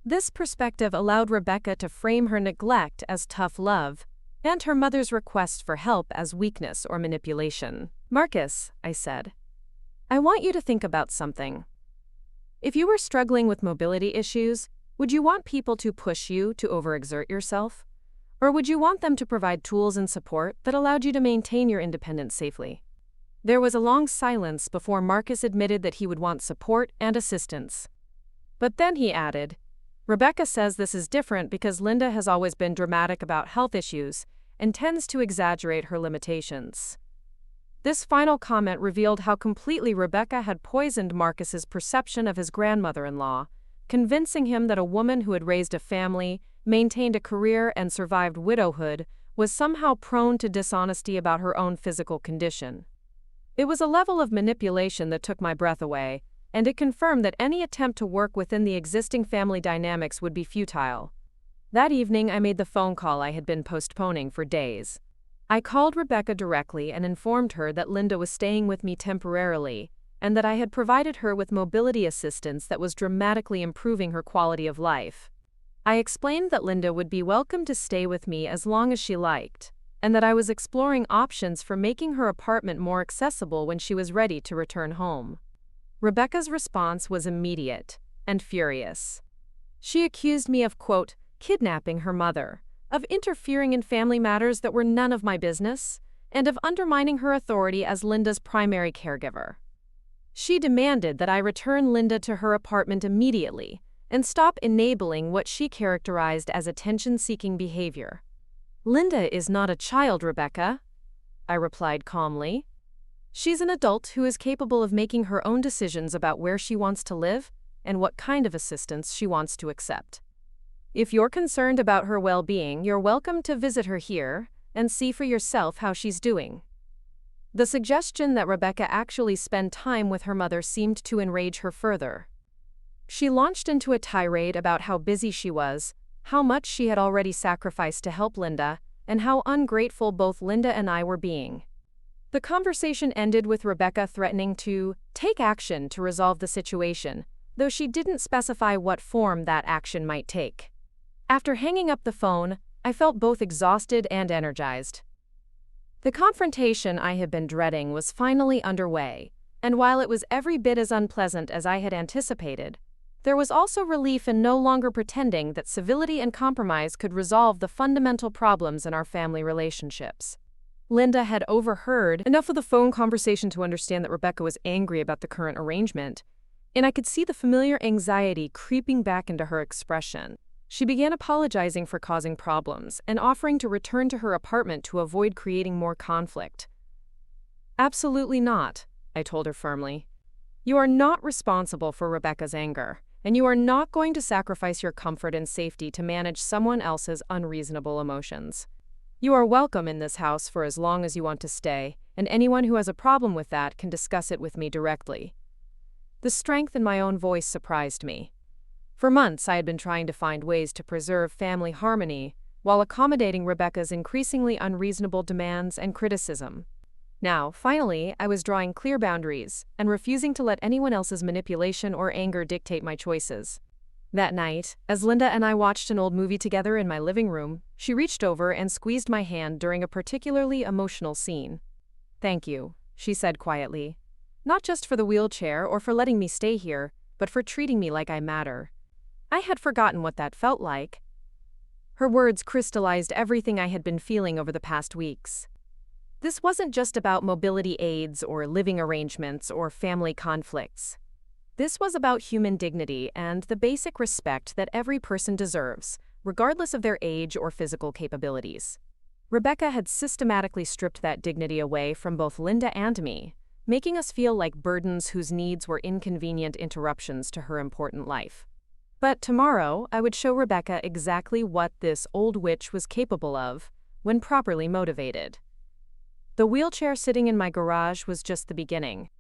This perspective allowed Rebecca to frame her neglect as tough love, and her mother's request for help as weakness or manipulation. "Marcus," I said, "I want you to think about something. If you were struggling with mobility issues, would you want people to push you to overexert yourself? Or would you want them to provide tools and support that allowed you to maintain your independence safely?" There was a long silence before Marcus admitted that he would want support and assistance. But then he added, "Rebecca says this is different because Linda has always been dramatic about health issues and tends to exaggerate her limitations." This final comment revealed how completely Rebecca had poisoned Marcus's perception of his grandmother-in-law, convincing him that a woman who had raised a family, maintained a career, and survived widowhood was somehow prone to dishonesty about her own physical condition. It was a level of manipulation that took my breath away, and it confirmed that any attempt to work within the existing family dynamics would be futile. That evening, I made the phone call I had been postponing for days. I called Rebecca directly and informed her that Linda was staying with me temporarily, and that I had provided her with mobility assistance that was dramatically improving her quality of life. I explained that Linda would be welcome to stay with me as long as she liked, and that I was exploring options for making her apartment more accessible when she was ready to return home. Rebecca's response was immediate and furious. She accused me of, quote, "kidnapping her mother," of interfering in family matters that were none of my business, and of undermining her authority as Linda's primary caregiver. She demanded that I return Linda to her apartment immediately and stop enabling what she characterized as attention-seeking behavior. "Linda is not a child, Rebecca," I replied calmly. "She's an adult who is capable of making her own decisions about where she wants to live and what kind of assistance she wants to accept. If you're concerned about her well-being, you're welcome to visit her here and see for yourself how she's doing." The suggestion that Rebecca actually spend time with her mother seemed to enrage her further. She launched into a tirade about how busy she was, how much she had already sacrificed to help Linda, and how ungrateful both Linda and I were being. The conversation ended with Rebecca threatening to take action to resolve the situation, though she didn't specify what form that action might take. After hanging up the phone, I felt both exhausted and energized. The confrontation I had been dreading was finally underway, and while it was every bit as unpleasant as I had anticipated, there was also relief in no longer pretending that civility and compromise could resolve the fundamental problems in our family relationships. Linda had overheard enough of the phone conversation to understand that Rebecca was angry about the current arrangement, and I could see the familiar anxiety creeping back into her expression. She began apologizing for causing problems and offering to return to her apartment to avoid creating more conflict. "Absolutely not," I told her firmly. "You are not responsible for Rebecca's anger, and you are not going to sacrifice your comfort and safety to manage someone else's unreasonable emotions. You are welcome in this house for as long as you want to stay, and anyone who has a problem with that can discuss it with me directly." The strength in my own voice surprised me. For months, I had been trying to find ways to preserve family harmony while accommodating Rebecca's increasingly unreasonable demands and criticism. Now, finally, I was drawing clear boundaries and refusing to let anyone else's manipulation or anger dictate my choices. That night, as Linda and I watched an old movie together in my living room, she reached over and squeezed my hand during a particularly emotional scene. "Thank you," she said quietly. "Not just for the wheelchair or for letting me stay here, but for treating me like I matter." I had forgotten what that felt like. Her words crystallized everything I had been feeling over the past weeks. This wasn't just about mobility aids or living arrangements or family conflicts. This was about human dignity and the basic respect that every person deserves, regardless of their age or physical capabilities. Rebecca had systematically stripped that dignity away from both Linda and me, making us feel like burdens whose needs were inconvenient interruptions to her important life. But tomorrow, I would show Rebecca exactly what this old witch was capable of when properly motivated. The wheelchair sitting in my garage was just the beginning.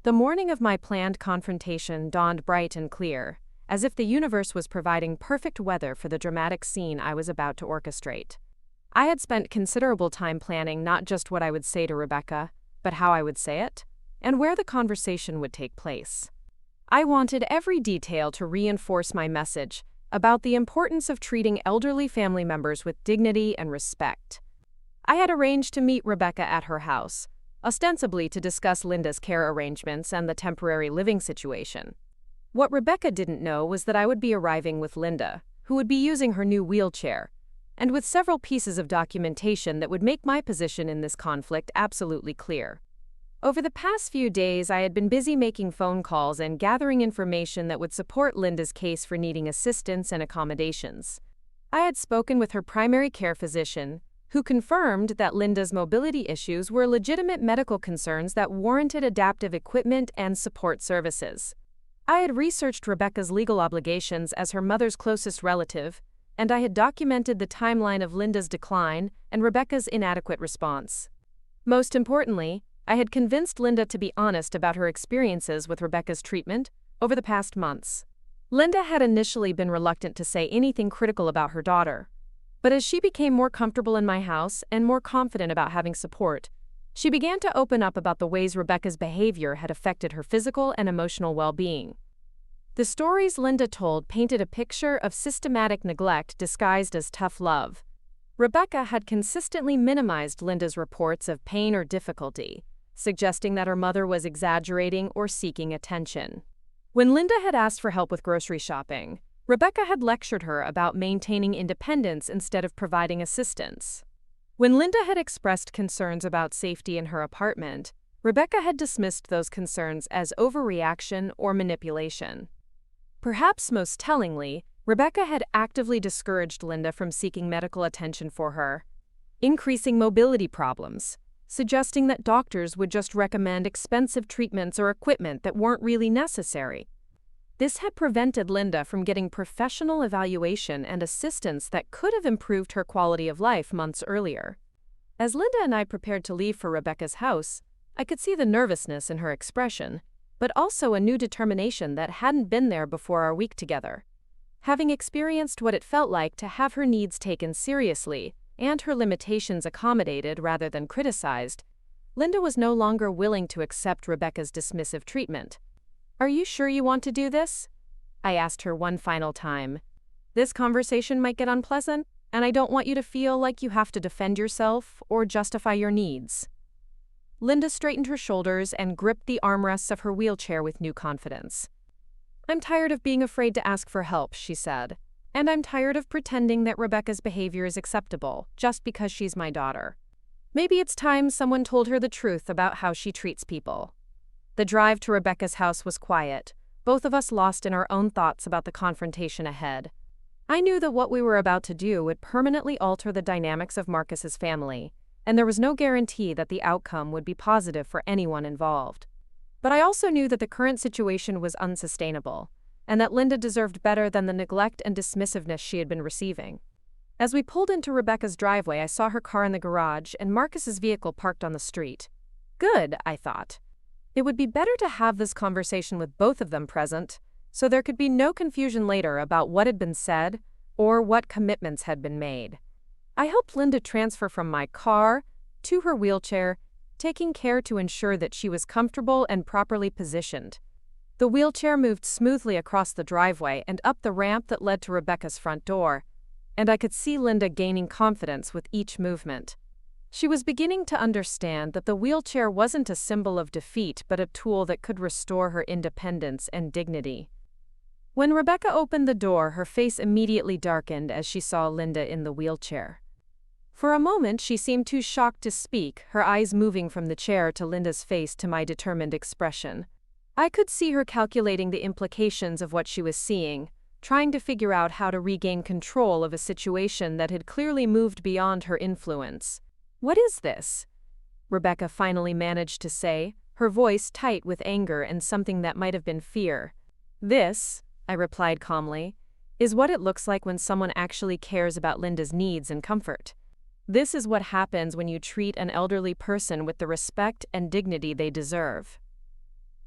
The morning of my planned confrontation dawned bright and clear, as if the universe was providing perfect weather for the dramatic scene I was about to orchestrate. I had spent considerable time planning not just what I would say to Rebecca, but how I would say it, and where the conversation would take place. I wanted every detail to reinforce my message about the importance of treating elderly family members with dignity and respect. I had arranged to meet Rebecca at her house, ostensibly to discuss Linda's care arrangements and the temporary living situation. What Rebecca didn't know was that I would be arriving with Linda, who would be using her new wheelchair, and with several pieces of documentation that would make my position in this conflict absolutely clear. Over the past few days, I had been busy making phone calls and gathering information that would support Linda's case for needing assistance and accommodations. I had spoken with her primary care physician, who confirmed that Linda's mobility issues were legitimate medical concerns that warranted adaptive equipment and support services. I had researched Rebecca's legal obligations as her mother's closest relative, and I had documented the timeline of Linda's decline and Rebecca's inadequate response. Most importantly, I had convinced Linda to be honest about her experiences with Rebecca's treatment over the past months. Linda had initially been reluctant to say anything critical about her daughter, but as she became more comfortable in my house and more confident about having support, she began to open up about the ways Rebecca's behavior had affected her physical and emotional well-being. The stories Linda told painted a picture of systematic neglect disguised as tough love. Rebecca had consistently minimized Linda's reports of pain or difficulty, suggesting that her mother was exaggerating or seeking attention. When Linda had asked for help with grocery shopping, Rebecca had lectured her about maintaining independence instead of providing assistance. When Linda had expressed concerns about safety in her apartment, Rebecca had dismissed those concerns as overreaction or manipulation. Perhaps most tellingly, Rebecca had actively discouraged Linda from seeking medical attention for her increasing mobility problems, suggesting that doctors would just recommend expensive treatments or equipment that weren't really necessary. This had prevented Linda from getting professional evaluation and assistance that could have improved her quality of life months earlier. As Linda and I prepared to leave for Rebecca's house, I could see the nervousness in her expression, but also a new determination that hadn't been there before our week together. Having experienced what it felt like to have her needs taken seriously and her limitations accommodated rather than criticized, Linda was no longer willing to accept Rebecca's dismissive treatment. "Are you sure you want to do this?" I asked her one final time. "This conversation might get unpleasant, and I don't want you to feel like you have to defend yourself or justify your needs." Linda straightened her shoulders and gripped the armrests of her wheelchair with new confidence. "I'm tired of being afraid to ask for help," she said, "and I'm tired of pretending that Rebecca's behavior is acceptable just because she's my daughter. Maybe it's time someone told her the truth about how she treats people." The drive to Rebecca's house was quiet, both of us lost in our own thoughts about the confrontation ahead. I knew that what we were about to do would permanently alter the dynamics of Marcus's family, and there was no guarantee that the outcome would be positive for anyone involved. But I also knew that the current situation was unsustainable, and that Linda deserved better than the neglect and dismissiveness she had been receiving. As we pulled into Rebecca's driveway, I saw her car in the garage and Marcus's vehicle parked on the street. Good, I thought. It would be better to have this conversation with both of them present, so there could be no confusion later about what had been said or what commitments had been made. I helped Linda transfer from my car to her wheelchair, taking care to ensure that she was comfortable and properly positioned. The wheelchair moved smoothly across the driveway and up the ramp that led to Rebecca's front door, and I could see Linda gaining confidence with each movement. She was beginning to understand that the wheelchair wasn't a symbol of defeat but a tool that could restore her independence and dignity. When Rebecca opened the door, her face immediately darkened as she saw Linda in the wheelchair. For a moment, she seemed too shocked to speak, her eyes moving from the chair to Linda's face to my determined expression. I could see her calculating the implications of what she was seeing, trying to figure out how to regain control of a situation that had clearly moved beyond her influence. "What is this?" Rebecca finally managed to say, her voice tight with anger and something that might have been fear. "This," I replied calmly, "is what it looks like when someone actually cares about Linda's needs and comfort. This is what happens when you treat an elderly person with the respect and dignity they deserve."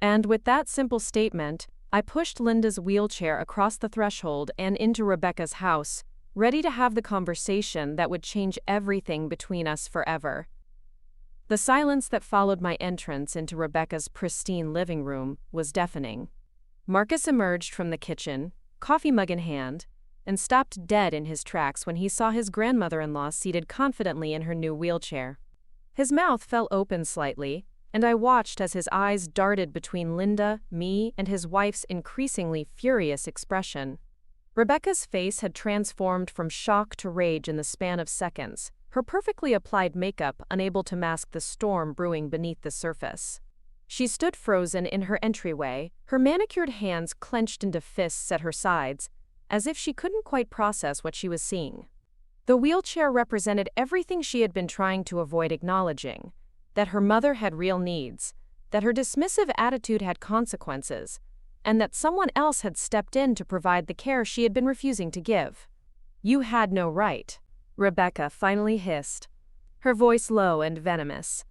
And with that simple statement, I pushed Linda's wheelchair across the threshold and into Rebecca's house, ready to have the conversation that would change everything between us forever. The silence that followed my entrance into Rebecca's pristine living room was deafening. Marcus emerged from the kitchen, coffee mug in hand, and stopped dead in his tracks when he saw his grandmother-in-law seated confidently in her new wheelchair. His mouth fell open slightly, and I watched as his eyes darted between Linda, me, and his wife's increasingly furious expression. Rebecca's face had transformed from shock to rage in the span of seconds, her perfectly applied makeup unable to mask the storm brewing beneath the surface. She stood frozen in her entryway, her manicured hands clenched into fists at her sides, as if she couldn't quite process what she was seeing. The wheelchair represented everything she had been trying to avoid acknowledging: that her mother had real needs, that her dismissive attitude had consequences, and that someone else had stepped in to provide the care she had been refusing to give. "You had no right," Rebecca finally hissed, her voice low and venomous.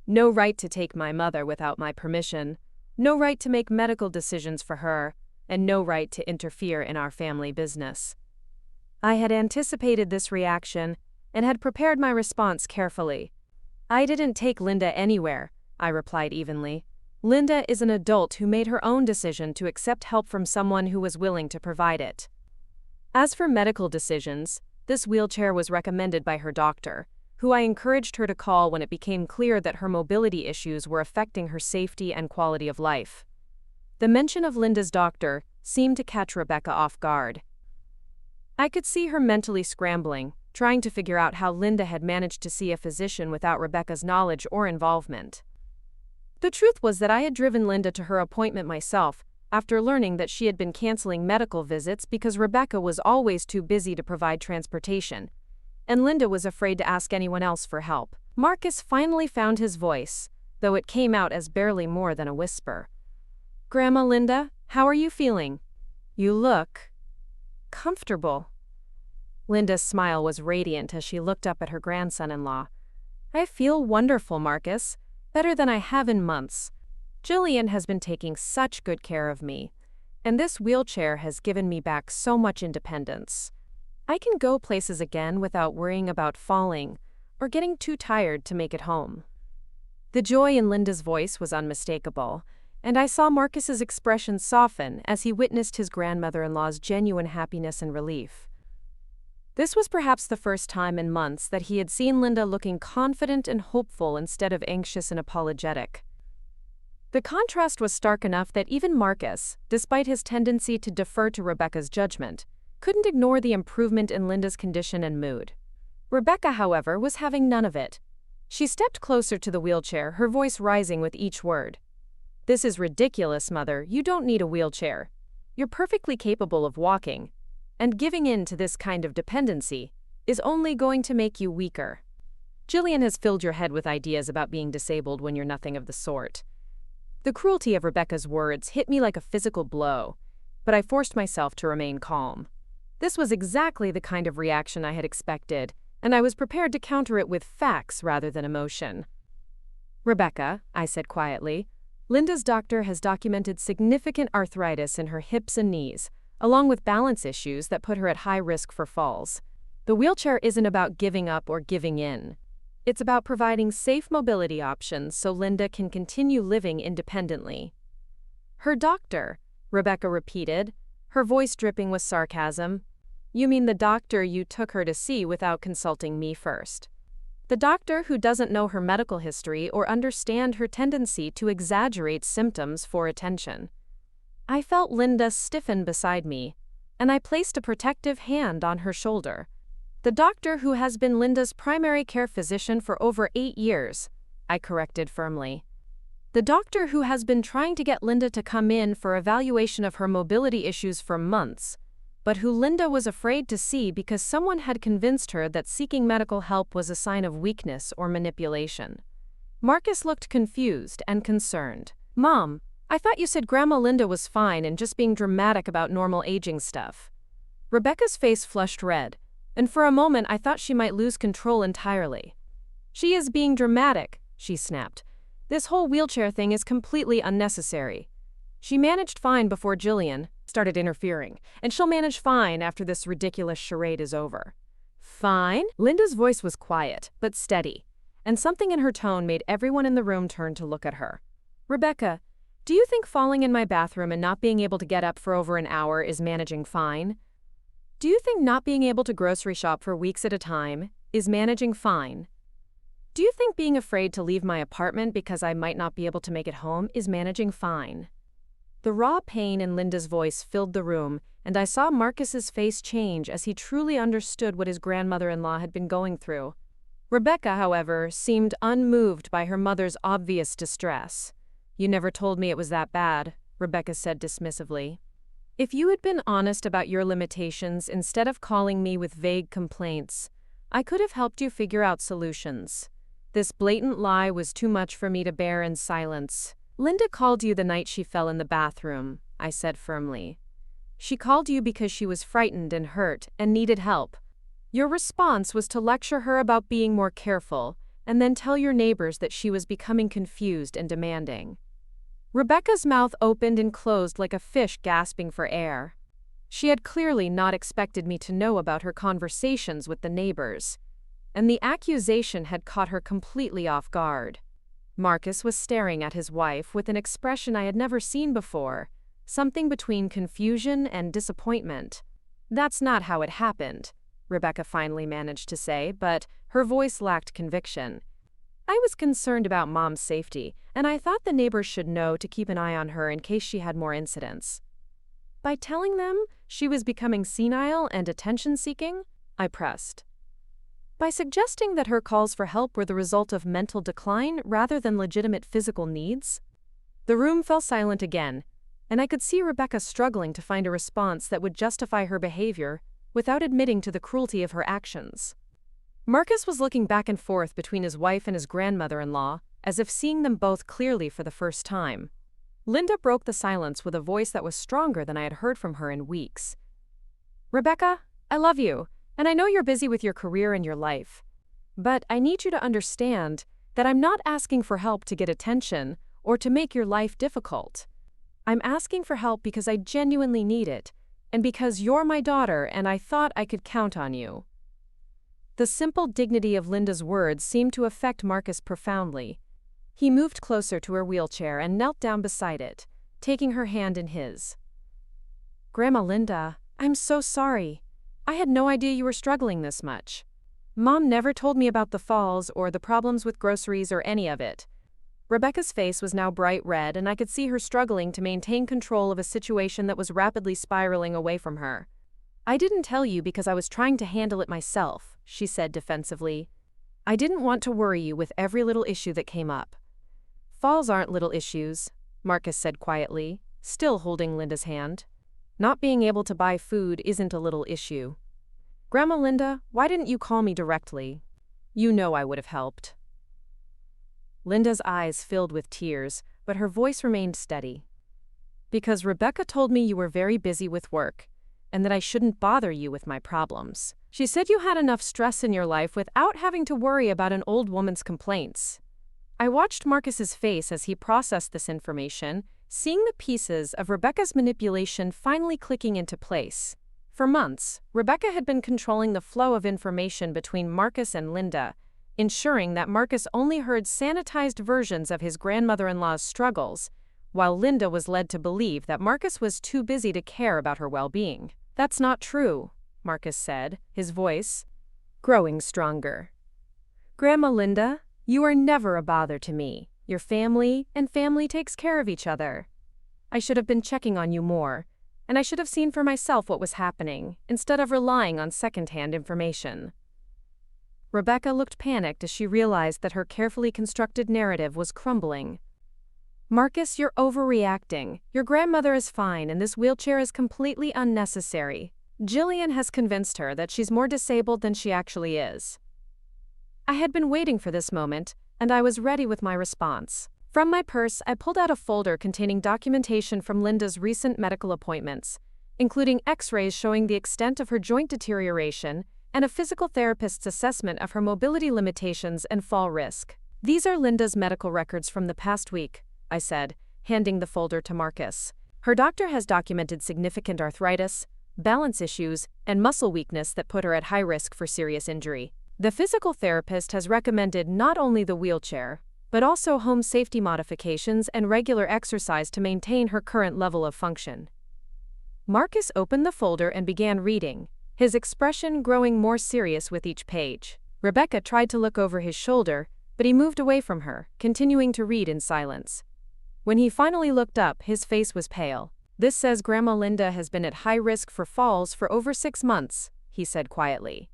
"No right to take my mother without my permission, no right to make medical decisions for her, and no right to interfere in our family business." I had anticipated this reaction and had prepared my response carefully. "I didn't take Linda anywhere," I replied evenly. "Linda is an adult who made her own decision to accept help from someone who was willing to provide it. As for medical decisions, this wheelchair was recommended by her doctor, who I encouraged her to call when it became clear that her mobility issues were affecting her safety and quality of life." The mention of Linda's doctor seemed to catch Rebecca off guard. I could see her mentally scrambling, trying to figure out how Linda had managed to see a physician without Rebecca's knowledge or involvement. The truth was that I had driven Linda to her appointment myself, after learning that she had been canceling medical visits because Rebecca was always too busy to provide transportation, and Linda was afraid to ask anyone else for help. Marcus finally found his voice, though it came out as barely more than a whisper. "Grandma Linda, how are you feeling? You look comfortable." Linda's smile was radiant as she looked up at her grandson-in-law. "I feel wonderful, Marcus. Better than I have in months. Jylian has been taking such good care of me, and this wheelchair has given me back so much independence. I can go places again without worrying about falling or getting too tired to make it home." The joy in Linda's voice was unmistakable, and I saw Marcus's expression soften as he witnessed his grandmother-in-law's genuine happiness and relief. This was perhaps the first time in months that he had seen Linda looking confident and hopeful instead of anxious and apologetic. The contrast was stark enough that even Marcus, despite his tendency to defer to Rebecca's judgment, couldn't ignore the improvement in Linda's condition and mood. Rebecca, however, was having none of it. She stepped closer to the wheelchair, her voice rising with each word. "This is ridiculous, Mother. You don't need a wheelchair. You're perfectly capable of walking. And giving in to this kind of dependency is only going to make you weaker. Jylian has filled your head with ideas about being disabled when you're nothing of the sort." The cruelty of Rebecca's words hit me like a physical blow, but I forced myself to remain calm. This was exactly the kind of reaction I had expected, and I was prepared to counter it with facts rather than emotion. "Rebecca," I said quietly, "Linda's doctor has documented significant arthritis in her hips and knees, along with balance issues that put her at high risk for falls. The wheelchair isn't about giving up or giving in. It's about providing safe mobility options so Linda can continue living independently." "Her doctor," Rebecca repeated, her voice dripping with sarcasm. "You mean the doctor you took her to see without consulting me first? The doctor who doesn't know her medical history or understand her tendency to exaggerate symptoms for attention." I felt Linda stiffen beside me, and I placed a protective hand on her shoulder. "The doctor who has been Linda's primary care physician for over 8 years, I corrected firmly. "The doctor who has been trying to get Linda to come in for evaluation of her mobility issues for months, but who Linda was afraid to see because someone had convinced her that seeking medical help was a sign of weakness or manipulation." Marcus looked confused and concerned. "Mom, I thought you said Grandma Linda was fine and just being dramatic about normal aging stuff." Rebecca's face flushed red, and for a moment I thought she might lose control entirely. "She is being dramatic," she snapped. "This whole wheelchair thing is completely unnecessary. She managed fine before Jylian started interfering, and she'll manage fine after this ridiculous charade is over." "Fine?" Linda's voice was quiet, but steady, and something in her tone made everyone in the room turn to look at her. "Rebecca, do you think falling in my bathroom and not being able to get up for over an hour is managing fine? Do you think not being able to grocery shop for weeks at a time is managing fine? Do you think being afraid to leave my apartment because I might not be able to make it home is managing fine?" The raw pain in Linda's voice filled the room, and I saw Marcus's face change as he truly understood what his grandmother-in-law had been going through. Rebecca, however, seemed unmoved by her mother's obvious distress. "You never told me it was that bad," Rebecca said dismissively. "If you had been honest about your limitations instead of calling me with vague complaints, I could have helped you figure out solutions. This blatant lie was too much for me to bear in silence." "Linda called you the night she fell in the bathroom," I said firmly. "She called you because she was frightened and hurt and needed help. Your response was to lecture her about being more careful and then tell your neighbors that she was becoming confused and demanding." Rebecca's mouth opened and closed like a fish gasping for air. She had clearly not expected me to know about her conversations with the neighbors, and the accusation had caught her completely off guard. Marcus was staring at his wife with an expression I had never seen before, something between confusion and disappointment. "That's not how it happened," Rebecca finally managed to say, but her voice lacked conviction. "I was concerned about Mom's safety, and I thought the neighbors should know to keep an eye on her in case she had more incidents." "By telling them she was becoming senile and attention-seeking?" I pressed. "By suggesting that her calls for help were the result of mental decline rather than legitimate physical needs?" The room fell silent again, and I could see Rebecca struggling to find a response that would justify her behavior without admitting to the cruelty of her actions. Marcus was looking back and forth between his wife and his grandmother-in-law, as if seeing them both clearly for the first time. Linda broke the silence with a voice that was stronger than I had heard from her in weeks. "Rebecca, I love you, and I know you're busy with your career and your life. But I need you to understand that I'm not asking for help to get attention or to make your life difficult. I'm asking for help because I genuinely need it, and because you're my daughter and I thought I could count on you." The simple dignity of Linda's words seemed to affect Marcus profoundly. He moved closer to her wheelchair and knelt down beside it, taking her hand in his. "Grandma Linda, I'm so sorry. I had no idea you were struggling this much. Mom never told me about the falls or the problems with groceries or any of it." Rebecca's face was now bright red, and I could see her struggling to maintain control of a situation that was rapidly spiraling away from her. "I didn't tell you because I was trying to handle it myself," she said defensively. "I didn't want to worry you with every little issue that came up." "Falls aren't little issues," Marcus said quietly, still holding Linda's hand. Not being able to buy food isn't a little issue. Grandma Linda, why didn't you call me directly? You know I would have helped. Linda's eyes filled with tears, but her voice remained steady. Because Rebecca told me you were very busy with work, and that I shouldn't bother you with my problems. She said you had enough stress in your life without having to worry about an old woman's complaints. I watched Marcus's face as he processed this information, seeing the pieces of Rebecca's manipulation finally clicking into place. For months, Rebecca had been controlling the flow of information between Marcus and Linda, ensuring that Marcus only heard sanitized versions of his grandmother-in-law's struggles, while Linda was led to believe that Marcus was too busy to care about her well-being. That's not true, Marcus said, his voice growing stronger. Grandma Linda, you are never a bother to me. Your family and family takes care of each other. I should have been checking on you more, and I should have seen for myself what was happening, instead of relying on second-hand information. Rebecca looked panicked as she realized that her carefully constructed narrative was crumbling. Marcus, you're overreacting. Your grandmother is fine, and this wheelchair is completely unnecessary. Jylian has convinced her that she's more disabled than she actually is. I had been waiting for this moment, and I was ready with my response. From my purse, I pulled out a folder containing documentation from Linda's recent medical appointments, including X-rays showing the extent of her joint deterioration and a physical therapist's assessment of her mobility limitations and fall risk. These are Linda's medical records from the past week, I said, handing the folder to Marcus. Her doctor has documented significant arthritis, balance issues, and muscle weakness that put her at high risk for serious injury. The physical therapist has recommended not only the wheelchair, but also home safety modifications and regular exercise to maintain her current level of function. Marcus opened the folder and began reading, his expression growing more serious with each page. Rebecca tried to look over his shoulder, but he moved away from her, continuing to read in silence. When he finally looked up, his face was pale. This says Grandma Linda has been at high risk for falls for over 6 months, he said quietly.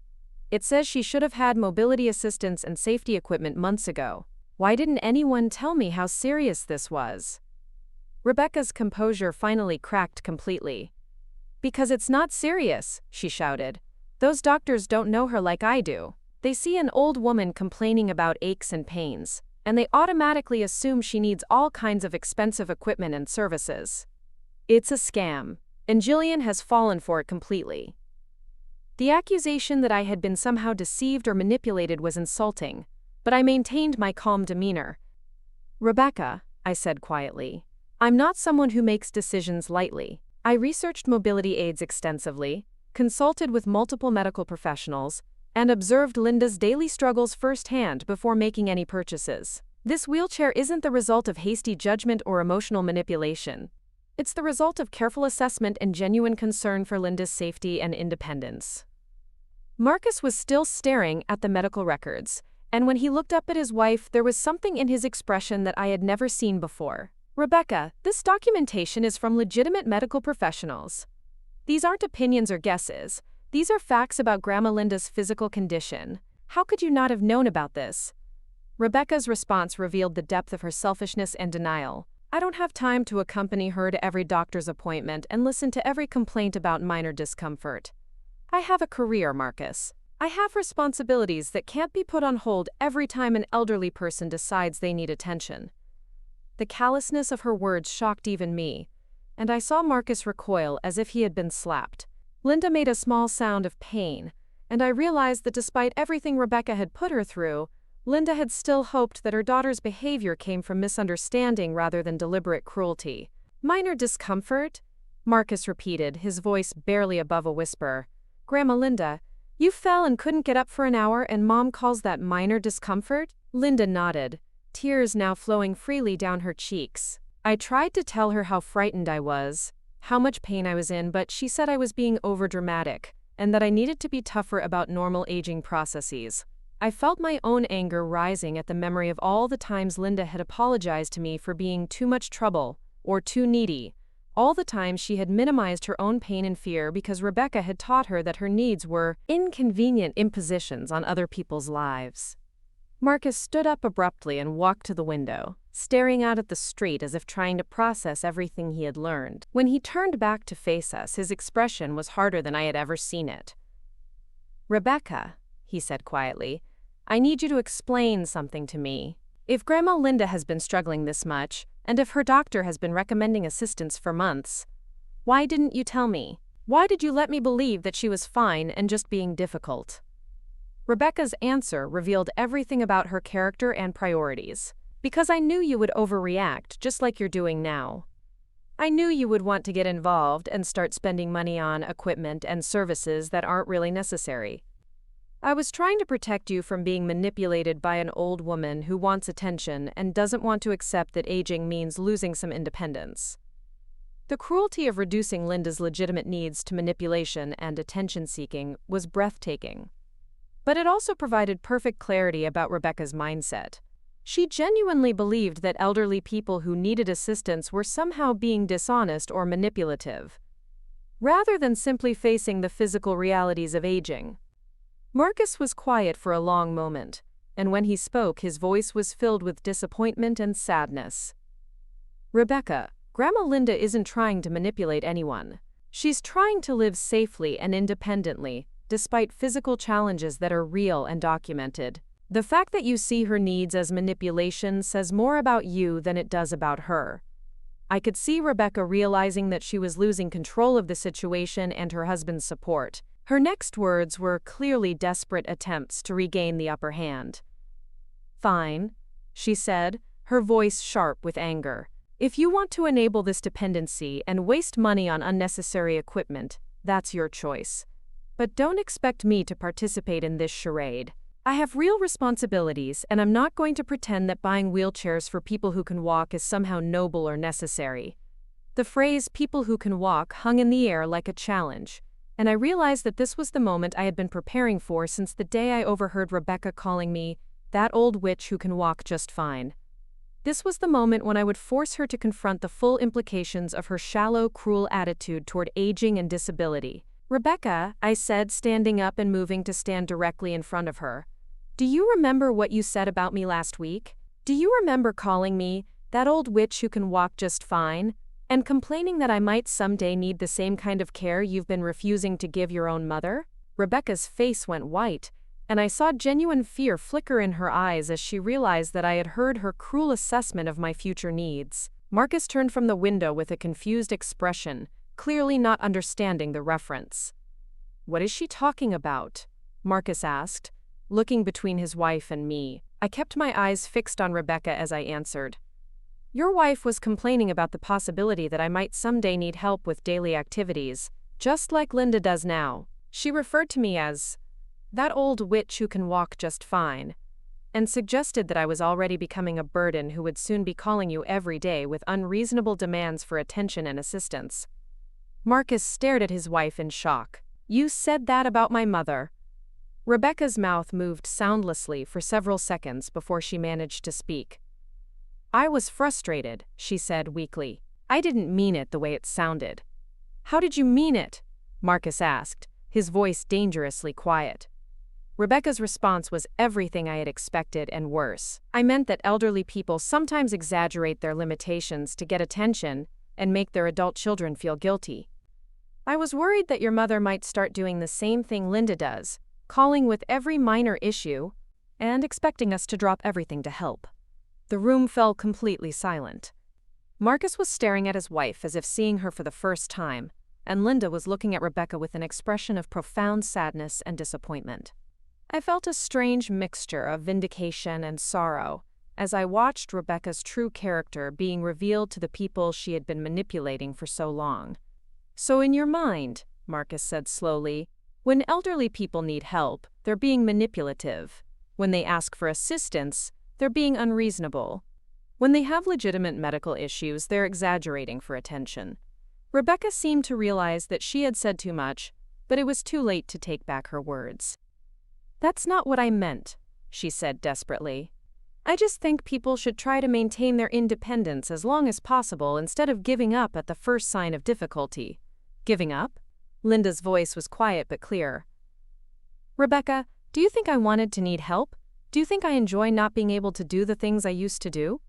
It says she should have had mobility assistance and safety equipment months ago. Why didn't anyone tell me how serious this was? Rebecca's composure finally cracked completely. Because it's not serious, she shouted. Those doctors don't know her like I do. They see an old woman complaining about aches and pains, and they automatically assume she needs all kinds of expensive equipment and services. It's a scam, and Jylian has fallen for it completely. The accusation that I had been somehow deceived or manipulated was insulting, but I maintained my calm demeanor. Rebecca, I said quietly, I'm not someone who makes decisions lightly. I researched mobility aids extensively, consulted with multiple medical professionals, and observed Linda's daily struggles firsthand before making any purchases. This wheelchair isn't the result of hasty judgment or emotional manipulation. It's the result of careful assessment and genuine concern for Linda's safety and independence. Marcus was still staring at the medical records, and when he looked up at his wife, there was something in his expression that I had never seen before. Rebecca, this documentation is from legitimate medical professionals. These aren't opinions or guesses. These are facts about Grandma Linda's physical condition. How could you not have known about this? Rebecca's response revealed the depth of her selfishness and denial. I don't have time to accompany her to every doctor's appointment and listen to every complaint about minor discomfort. I have a career, Marcus. I have responsibilities that can't be put on hold every time an elderly person decides they need attention. The callousness of her words shocked even me, and I saw Marcus recoil as if he had been slapped. Linda made a small sound of pain, and I realized that despite everything Rebecca had put her through, Linda had still hoped that her daughter's behavior came from misunderstanding rather than deliberate cruelty. Minor discomfort? Marcus repeated, his voice barely above a whisper. Grandma Linda, you fell and couldn't get up for an hour and Mom calls that minor discomfort? Linda nodded, tears now flowing freely down her cheeks. I tried to tell her how frightened I was, how much pain I was in, but she said I was being overdramatic, and that I needed to be tougher about normal aging processes. I felt my own anger rising at the memory of all the times Linda had apologized to me for being too much trouble, or too needy, all the times she had minimized her own pain and fear because Rebecca had taught her that her needs were inconvenient impositions on other people's lives. Marcus stood up abruptly and walked to the window, staring out at the street as if trying to process everything he had learned. When he turned back to face us, his expression was harder than I had ever seen it. "Rebecca," he said quietly, "I need you to explain something to me. If Grandma Linda has been struggling this much, and if her doctor has been recommending assistance for months, why didn't you tell me? Why did you let me believe that she was fine and just being difficult?" Rebecca's answer revealed everything about her character and priorities. "Because I knew you would overreact, just like you're doing now. I knew you would want to get involved and start spending money on equipment and services that aren't really necessary. I was trying to protect you from being manipulated by an old woman who wants attention and doesn't want to accept that aging means losing some independence." The cruelty of reducing Linda's legitimate needs to manipulation and attention-seeking was breathtaking. But it also provided perfect clarity about Rebecca's mindset. She genuinely believed that elderly people who needed assistance were somehow being dishonest or manipulative, rather than simply facing the physical realities of aging. Marcus was quiet for a long moment, and when he spoke, his voice was filled with disappointment and sadness. "Rebecca, Grandma Linda isn't trying to manipulate anyone. She's trying to live safely and independently, despite physical challenges that are real and documented. The fact that you see her needs as manipulation says more about you than it does about her." I could see Rebecca realizing that she was losing control of the situation and her husband's support. Her next words were clearly desperate attempts to regain the upper hand. "Fine," she said, her voice sharp with anger. "If you want to enable this dependency and waste money on unnecessary equipment, that's your choice. But don't expect me to participate in this charade. I have real responsibilities, and I'm not going to pretend that buying wheelchairs for people who can walk is somehow noble or necessary." The phrase "people who can walk" hung in the air like a challenge, and I realized that this was the moment I had been preparing for since the day I overheard Rebecca calling me "that old witch who can walk just fine." This was the moment when I would force her to confront the full implications of her shallow, cruel attitude toward aging and disability. "Rebecca," I said, standing up and moving to stand directly in front of her, "do you remember what you said about me last week? Do you remember calling me that old witch who can walk just fine, and complaining that I might someday need the same kind of care you've been refusing to give your own mother?" Rebecca's face went white, and I saw genuine fear flicker in her eyes as she realized that I had heard her cruel assessment of my future needs. Marcus turned from the window with a confused expression, clearly not understanding the reference. "What is she talking about?" Marcus asked, looking between his wife and me. I kept my eyes fixed on Rebecca as I answered. "Your wife was complaining about the possibility that I might someday need help with daily activities, just like Linda does now. She referred to me as that old witch who can walk just fine, and suggested that I was already becoming a burden who would soon be calling you every day with unreasonable demands for attention and assistance." Marcus stared at his wife in shock. "You said that about my mother?" Rebecca's mouth moved soundlessly for several seconds before she managed to speak. "I was frustrated," she said weakly. "I didn't mean it the way it sounded." "How did you mean it?" Marcus asked, his voice dangerously quiet. Rebecca's response was everything I had expected and worse. "I meant that elderly people sometimes exaggerate their limitations to get attention and make their adult children feel guilty. I was worried that your mother might start doing the same thing Linda does, calling with every minor issue and expecting us to drop everything to help." The room fell completely silent. Marcus was staring at his wife as if seeing her for the first time, and Linda was looking at Rebecca with an expression of profound sadness and disappointment. I felt a strange mixture of vindication and sorrow as I watched Rebecca's true character being revealed to the people she had been manipulating for so long. "So in your mind," Marcus said slowly, "when elderly people need help, they're being manipulative. When they ask for assistance, they're being unreasonable. When they have legitimate medical issues, they're exaggerating for attention." Rebecca seemed to realize that she had said too much, but it was too late to take back her words. "That's not what I meant," she said desperately. "I just think people should try to maintain their independence as long as possible instead of giving up at the first sign of difficulty." "Giving up?" Linda's voice was quiet but clear. "Rebecca, do you think I wanted to need help? Do you think I enjoy not being able to do the things I used to do?"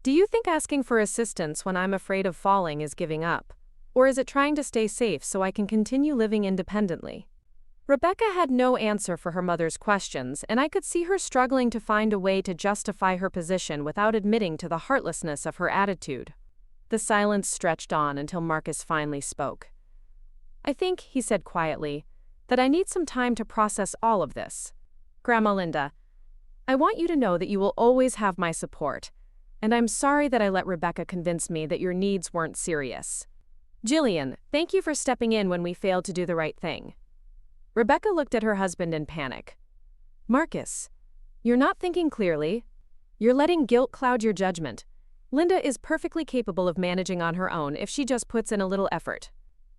Do you think asking for assistance when I'm afraid of falling is giving up? Or is it trying to stay safe so I can continue living independently? Rebecca had no answer for her mother's questions, and I could see her struggling to find a way to justify her position without admitting to the heartlessness of her attitude. The silence stretched on until Marcus finally spoke. "I think," he said quietly, "that I need some time to process all of this. Grandma Linda, I want you to know that you will always have my support, and I'm sorry that I let Rebecca convince me that your needs weren't serious. Jylian, thank you for stepping in when we failed to do the right thing." Rebecca looked at her husband in panic. "Marcus, you're not thinking clearly. You're letting guilt cloud your judgment. Linda is perfectly capable of managing on her own if she just puts in a little effort."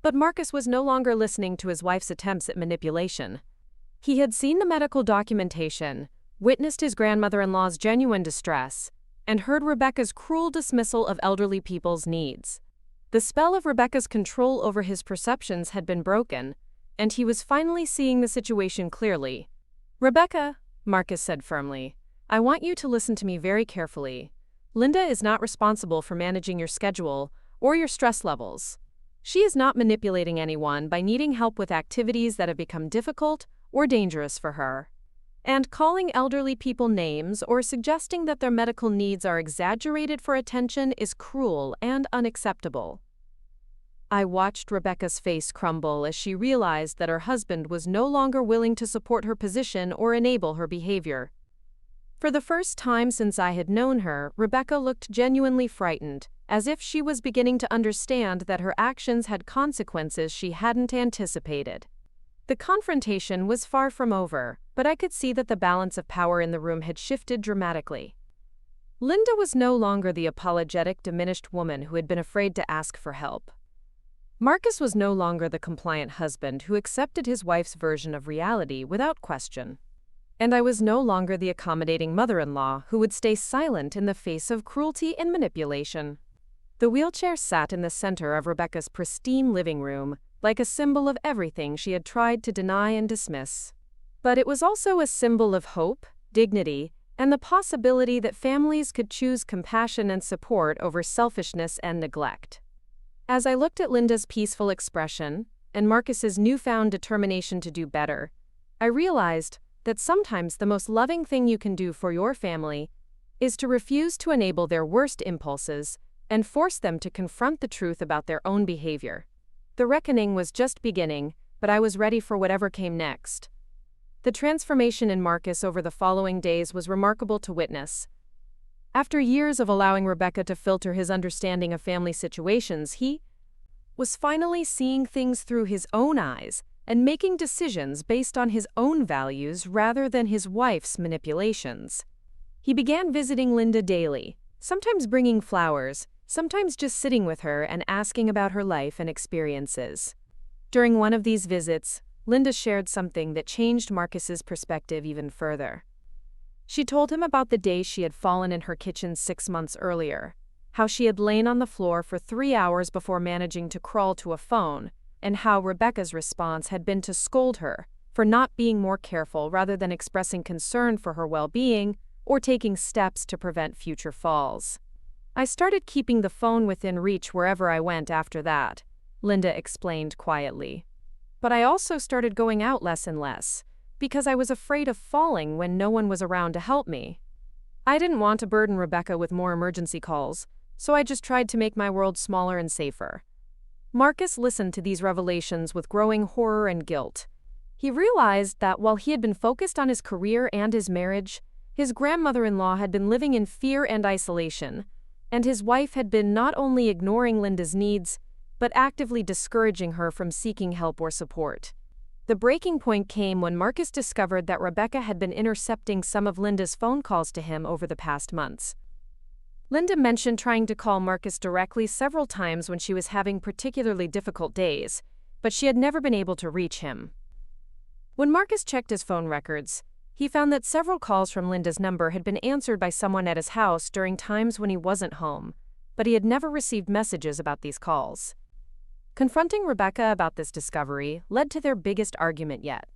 But Marcus was no longer listening to his wife's attempts at manipulation. He had seen the medical documentation, witnessed his grandmother-in-law's genuine distress, and heard Rebecca's cruel dismissal of elderly people's needs. The spell of Rebecca's control over his perceptions had been broken, and he was finally seeing the situation clearly. "Rebecca," Marcus said firmly, "I want you to listen to me very carefully. Linda is not responsible for managing your schedule or your stress levels. She is not manipulating anyone by needing help with activities that have become difficult or dangerous for her. And calling elderly people names or suggesting that their medical needs are exaggerated for attention is cruel and unacceptable." I watched Rebecca's face crumble as she realized that her husband was no longer willing to support her position or enable her behavior. For the first time since I had known her, Rebecca looked genuinely frightened, as if she was beginning to understand that her actions had consequences she hadn't anticipated. The confrontation was far from over, but I could see that the balance of power in the room had shifted dramatically. Linda was no longer the apologetic, diminished woman who had been afraid to ask for help. Marcus was no longer the compliant husband who accepted his wife's version of reality without question. And I was no longer the accommodating mother-in-law who would stay silent in the face of cruelty and manipulation. The wheelchair sat in the center of Rebecca's pristine living room, like a symbol of everything she had tried to deny and dismiss. But it was also a symbol of hope, dignity, and the possibility that families could choose compassion and support over selfishness and neglect. As I looked at Linda's peaceful expression and Marcus's newfound determination to do better, I realized that sometimes the most loving thing you can do for your family is to refuse to enable their worst impulses and force them to confront the truth about their own behavior. The reckoning was just beginning, but I was ready for whatever came next. The transformation in Marcus over the following days was remarkable to witness. After years of allowing Rebecca to filter his understanding of family situations, he was finally seeing things through his own eyes and making decisions based on his own values rather than his wife's manipulations. He began visiting Linda daily, sometimes bringing flowers, sometimes just sitting with her and asking about her life and experiences. During one of these visits, Linda shared something that changed Marcus's perspective even further. She told him about the day she had fallen in her kitchen 6 months earlier, how she had lain on the floor for 3 hours before managing to crawl to a phone, and how Rebecca's response had been to scold her for not being more careful rather than expressing concern for her well-being or taking steps to prevent future falls. "I started keeping the phone within reach wherever I went after that," Linda explained quietly. "But I also started going out less and less, because I was afraid of falling when no one was around to help me. I didn't want to burden Rebecca with more emergency calls, so I just tried to make my world smaller and safer." Marcus listened to these revelations with growing horror and guilt. He realized that while he had been focused on his career and his marriage, his grandmother-in-law had been living in fear and isolation, and his wife had been not only ignoring Linda's needs, but actively discouraging her from seeking help or support. The breaking point came when Marcus discovered that Rebecca had been intercepting some of Linda's phone calls to him over the past months. Linda mentioned trying to call Marcus directly several times when she was having particularly difficult days, but she had never been able to reach him. When Marcus checked his phone records, he found that several calls from Linda's number had been answered by someone at his house during times when he wasn't home, but he had never received messages about these calls. Confronting Rebecca about this discovery led to their biggest argument yet.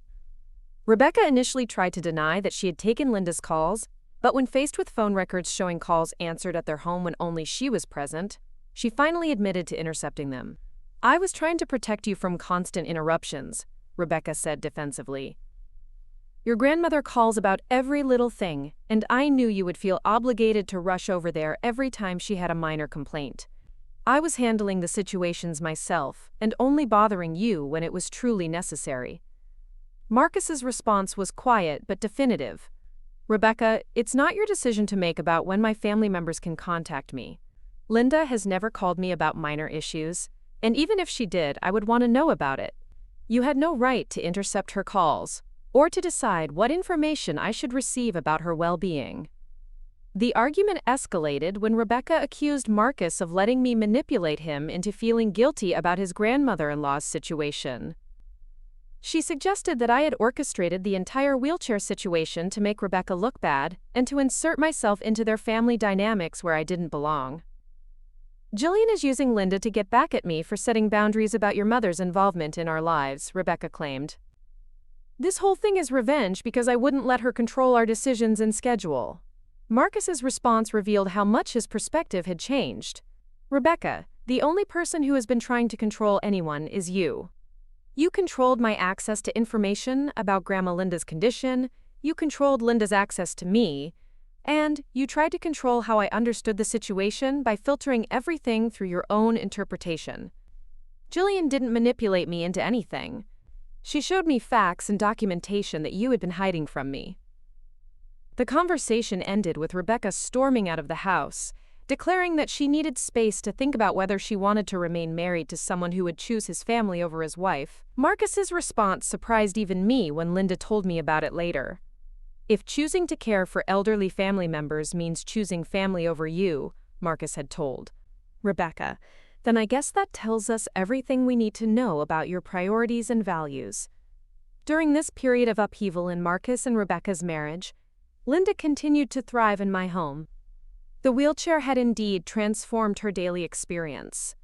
Rebecca initially tried to deny that she had taken Linda's calls, But when faced with phone records showing calls answered at their home when only she was present, she finally admitted to intercepting them. "I was trying to protect you from constant interruptions," Rebecca said defensively. "Your grandmother calls about every little thing, and I knew you would feel obligated to rush over there every time she had a minor complaint. I was handling the situations myself and only bothering you when it was truly necessary." Marcus's response was quiet but definitive. "Rebecca, it's not your decision to make about when my family members can contact me. Linda has never called me about minor issues, and even if she did, I would want to know about it. You had no right to intercept her calls, or to decide what information I should receive about her well-being." The argument escalated when Rebecca accused Marcus of letting me manipulate him into feeling guilty about his grandmother-in-law's situation. She suggested that I had orchestrated the entire wheelchair situation to make Rebecca look bad and to insert myself into their family dynamics where I didn't belong. "Jylian is using Linda to get back at me for setting boundaries about your mother's involvement in our lives," Rebecca claimed. "This whole thing is revenge because I wouldn't let her control our decisions and schedule." Marcus's response revealed how much his perspective had changed. "Rebecca, the only person who has been trying to control anyone is you. You controlled my access to information about Grandma Linda's condition, you controlled Linda's access to me, and you tried to control how I understood the situation by filtering everything through your own interpretation. Jylian didn't manipulate me into anything. She showed me facts and documentation that you had been hiding from me." The conversation ended with Rebecca storming out of the house, declaring that she needed space to think about whether she wanted to remain married to someone who would choose his family over his wife. Marcus's response surprised even me when Linda told me about it later. "If choosing to care for elderly family members means choosing family over you," Marcus had told Rebecca, "then I guess that tells us everything we need to know about your priorities and values." During this period of upheaval in Marcus and Rebecca's marriage, Linda continued to thrive in my home. The wheelchair had indeed transformed her daily experience,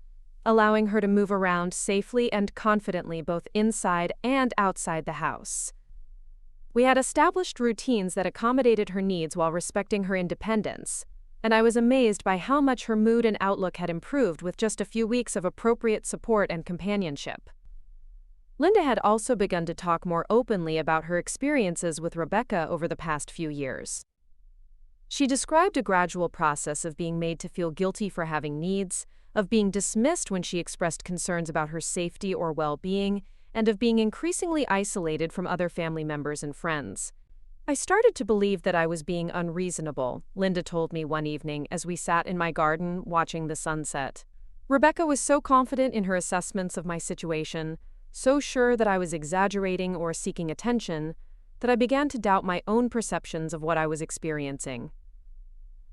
allowing her to move around safely and confidently both inside and outside the house. We had established routines that accommodated her needs while respecting her independence, and I was amazed by how much her mood and outlook had improved with just a few weeks of appropriate support and companionship. Linda had also begun to talk more openly about her experiences with Rebecca over the past few years. She described a gradual process of being made to feel guilty for having needs, of being dismissed when she expressed concerns about her safety or well-being, and of being increasingly isolated from other family members and friends. "I started to believe that I was being unreasonable," Linda told me one evening as we sat in my garden watching the sunset. "Rebecca was so confident in her assessments of my situation, so sure that I was exaggerating or seeking attention, that I began to doubt my own perceptions of what I was experiencing."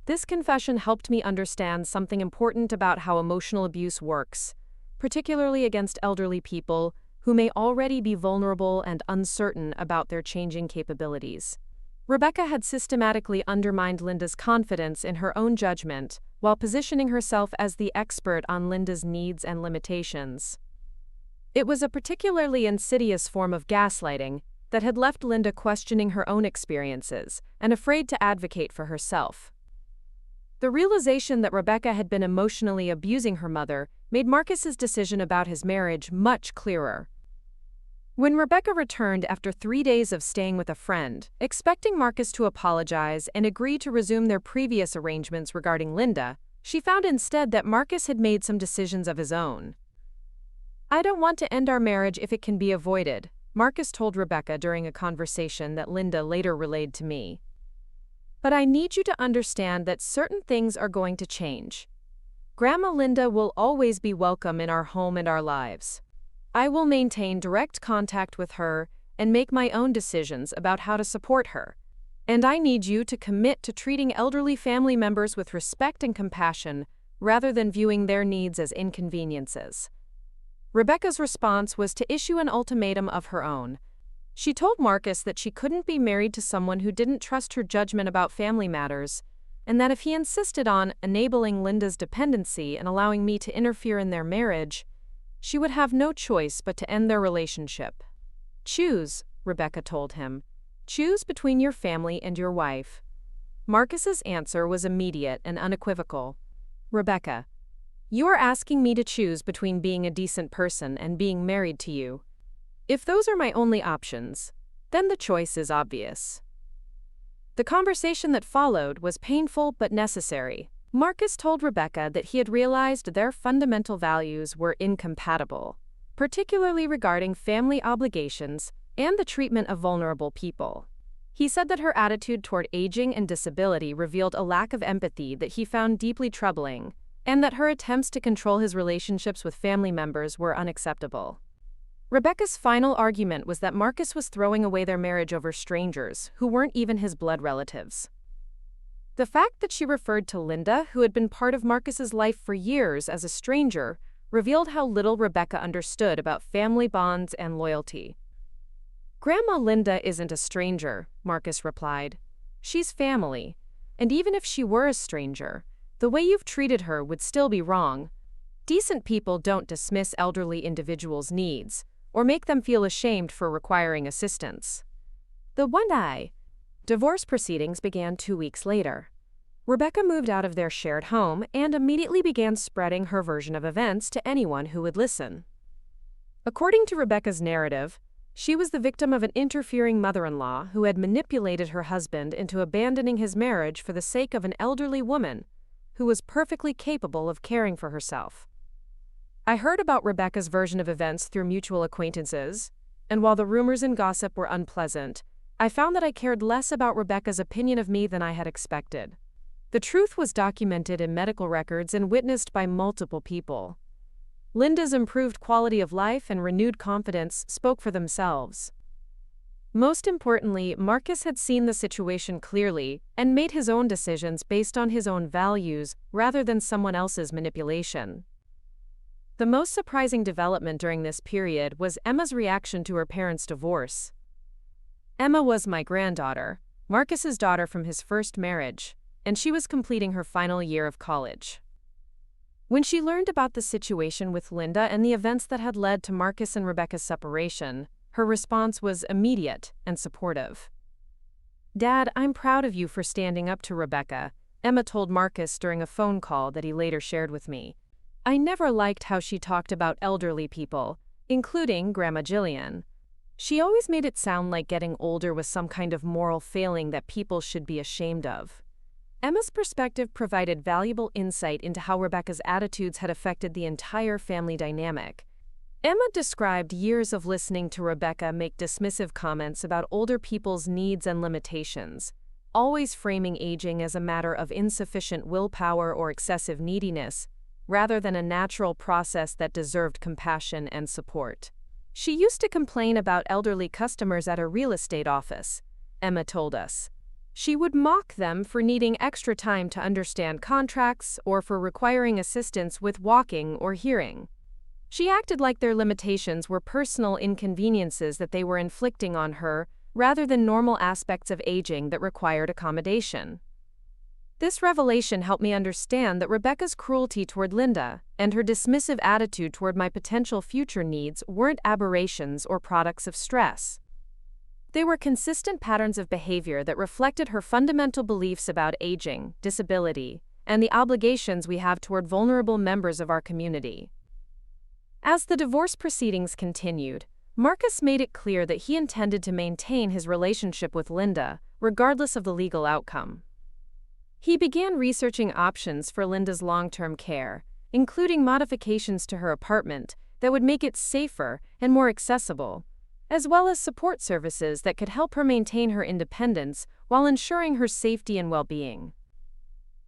This confession helped me understand something important about how emotional abuse works, particularly against elderly people who may already be vulnerable and uncertain about their changing capabilities. Rebecca had systematically undermined Linda's confidence in her own judgment while positioning herself as the expert on Linda's needs and limitations. It was a particularly insidious form of gaslighting that had left Linda questioning her own experiences and afraid to advocate for herself. The realization that Rebecca had been emotionally abusing her mother made Marcus's decision about his marriage much clearer. When Rebecca returned after 3 days of staying with a friend, expecting Marcus to apologize and agree to resume their previous arrangements regarding Linda, she found instead that Marcus had made some decisions of his own. "I don't want to end our marriage if it can be avoided," Marcus told Rebecca during a conversation that Linda later relayed to me. "But I need you to understand that certain things are going to change. Grandma Linda will always be welcome in our home and our lives. I will maintain direct contact with her and make my own decisions about how to support her. And I need you to commit to treating elderly family members with respect and compassion rather than viewing their needs as inconveniences." Rebecca's response was to issue an ultimatum of her own. She told Marcus that she couldn't be married to someone who didn't trust her judgment about family matters, and that if he insisted on enabling Linda's dependency and allowing me to interfere in their marriage, she would have no choice but to end their relationship. "Choose," Rebecca told him. "Choose between your family and your wife." Marcus's answer was immediate and unequivocal. Rebecca, you are asking me to choose between being a decent person and being married to you. If those are my only options, then the choice is obvious. The conversation that followed was painful but necessary. Marcus told Rebecca that he had realized their fundamental values were incompatible, particularly regarding family obligations and the treatment of vulnerable people. He said that her attitude toward aging and disability revealed a lack of empathy that he found deeply troubling, and that her attempts to control his relationships with family members were unacceptable. Rebecca's final argument was that Marcus was throwing away their marriage over strangers who weren't even his blood relatives. The fact that she referred to Linda, who had been part of Marcus's life for years, as a stranger, revealed how little Rebecca understood about family bonds and loyalty. "Grandma Linda isn't a stranger," Marcus replied. "She's family, and even if she were a stranger, the way you've treated her would still be wrong. Decent people don't dismiss elderly individuals' needs, or make them feel ashamed for requiring assistance." Divorce proceedings began 2 weeks later. Rebecca moved out of their shared home and immediately began spreading her version of events to anyone who would listen. According to Rebecca's narrative, she was the victim of an interfering mother-in-law who had manipulated her husband into abandoning his marriage for the sake of an elderly woman who was perfectly capable of caring for herself. I heard about Rebecca's version of events through mutual acquaintances, and while the rumors and gossip were unpleasant, I found that I cared less about Rebecca's opinion of me than I had expected. The truth was documented in medical records and witnessed by multiple people. Linda's improved quality of life and renewed confidence spoke for themselves. Most importantly, Marcus had seen the situation clearly and made his own decisions based on his own values rather than someone else's manipulation. The most surprising development during this period was Emma's reaction to her parents' divorce. Emma was my granddaughter, Marcus's daughter from his first marriage, and she was completing her final year of college. When she learned about the situation with Linda and the events that had led to Marcus and Rebecca's separation, her response was immediate and supportive. "Dad, I'm proud of you for standing up to Rebecca," Emma told Marcus during a phone call that he later shared with me. "I never liked how she talked about elderly people, including Grandma Jylian. She always made it sound like getting older was some kind of moral failing that people should be ashamed of." Emma's perspective provided valuable insight into how Rebecca's attitudes had affected the entire family dynamic. Emma described years of listening to Rebecca make dismissive comments about older people's needs and limitations, always framing aging as a matter of insufficient willpower or excessive neediness, rather than a natural process that deserved compassion and support. She used to complain about elderly customers at her real estate office, Emma told us. She would mock them for needing extra time to understand contracts or for requiring assistance with walking or hearing. She acted like their limitations were personal inconveniences that they were inflicting on her, rather than normal aspects of aging that required accommodation. This revelation helped me understand that Rebecca's cruelty toward Linda and her dismissive attitude toward my potential future needs weren't aberrations or products of stress. They were consistent patterns of behavior that reflected her fundamental beliefs about aging, disability, and the obligations we have toward vulnerable members of our community. As the divorce proceedings continued, Marcus made it clear that he intended to maintain his relationship with Linda, regardless of the legal outcome. He began researching options for Linda's long-term care, including modifications to her apartment that would make it safer and more accessible, as well as support services that could help her maintain her independence while ensuring her safety and well-being.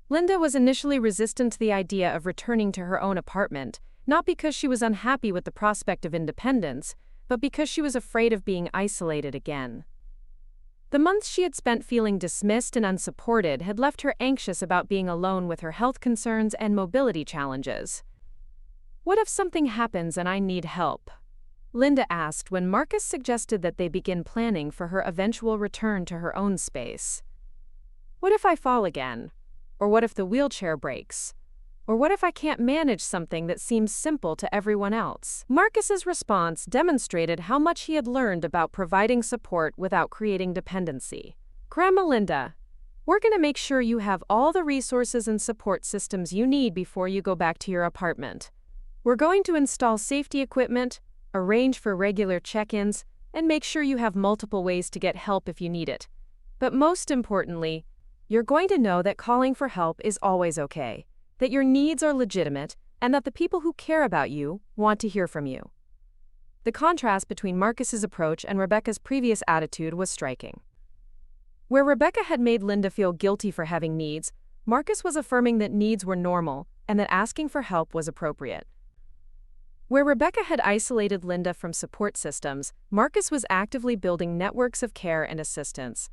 Linda was initially resistant to the idea of returning to her own apartment, not because she was unhappy with the prospect of independence, but because she was afraid of being isolated again. The months she had spent feeling dismissed and unsupported had left her anxious about being alone with her health concerns and mobility challenges. "What if something happens and I need help?" Linda asked when Marcus suggested that they begin planning for her eventual return to her own space. "What if I fall again? Or what if the wheelchair breaks? Or what if I can't manage something that seems simple to everyone else?" Marcus's response demonstrated how much he had learned about providing support without creating dependency. "Grandma Linda, We're going to make sure you have all the resources and support systems you need before you go back to your apartment. We're going to install safety equipment, arrange for regular check-ins, and make sure you have multiple ways to get help if you need it. But most importantly, you're going to know that calling for help is always okay, that your needs are legitimate, and that the people who care about you want to hear from you. The contrast between Marcus's approach and Rebecca's previous attitude was striking. Where Rebecca had made Linda feel guilty for having needs, Marcus was affirming that needs were normal and that asking for help was appropriate. Where Rebecca had isolated Linda from support systems, Marcus was actively building networks of care and assistance.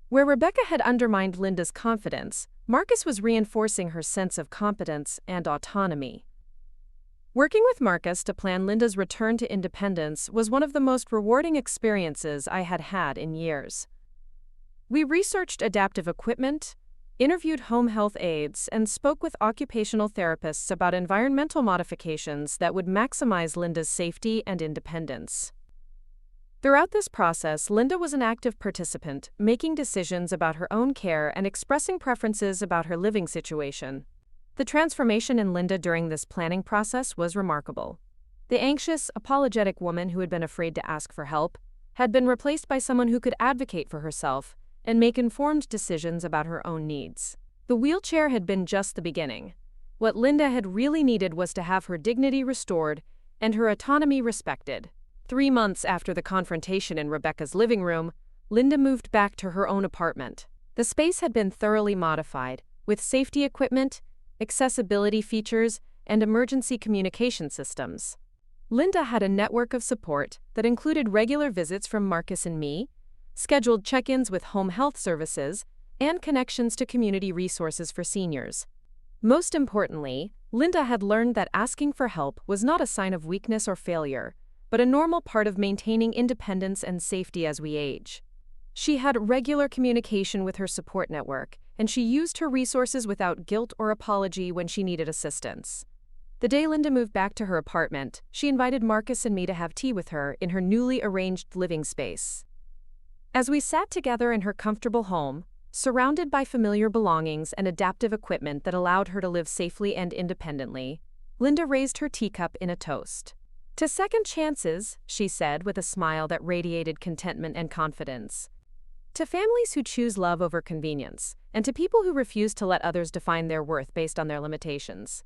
Where Rebecca had undermined Linda's confidence, Marcus was reinforcing her sense of competence and autonomy. Working with Marcus to plan Linda's return to independence was one of the most rewarding experiences I had had in years. We researched adaptive equipment, interviewed home health aides, and spoke with occupational therapists about environmental modifications that would maximize Linda's safety and independence. Throughout this process, Linda was an active participant, making decisions about her own care and expressing preferences about her living situation. The transformation in Linda during this planning process was remarkable. The anxious, apologetic woman who had been afraid to ask for help had been replaced by someone who could advocate for herself and make informed decisions about her own needs. The wheelchair had been just the beginning. What Linda had really needed was to have her dignity restored and her autonomy respected. 3 months after the confrontation in Rebecca's living room, Linda moved back to her own apartment. The space had been thoroughly modified, with safety equipment, accessibility features, and emergency communication systems. Linda had a network of support that included regular visits from Marcus and me, scheduled check-ins with home health services, and connections to community resources for seniors. Most importantly, Linda had learned that asking for help was not a sign of weakness or failure, but a normal part of maintaining independence and safety as we age. She had regular communication with her support network, and she used her resources without guilt or apology when she needed assistance. The day Linda moved back to her apartment, she invited Marcus and me to have tea with her in her newly arranged living space. As we sat together in her comfortable home, surrounded by familiar belongings and adaptive equipment that allowed her to live safely and independently, Linda raised her teacup in a toast. "To second chances," she said with a smile that radiated contentment and confidence. "To families who choose love over convenience, and to people who refuse to let others define their worth based on their limitations."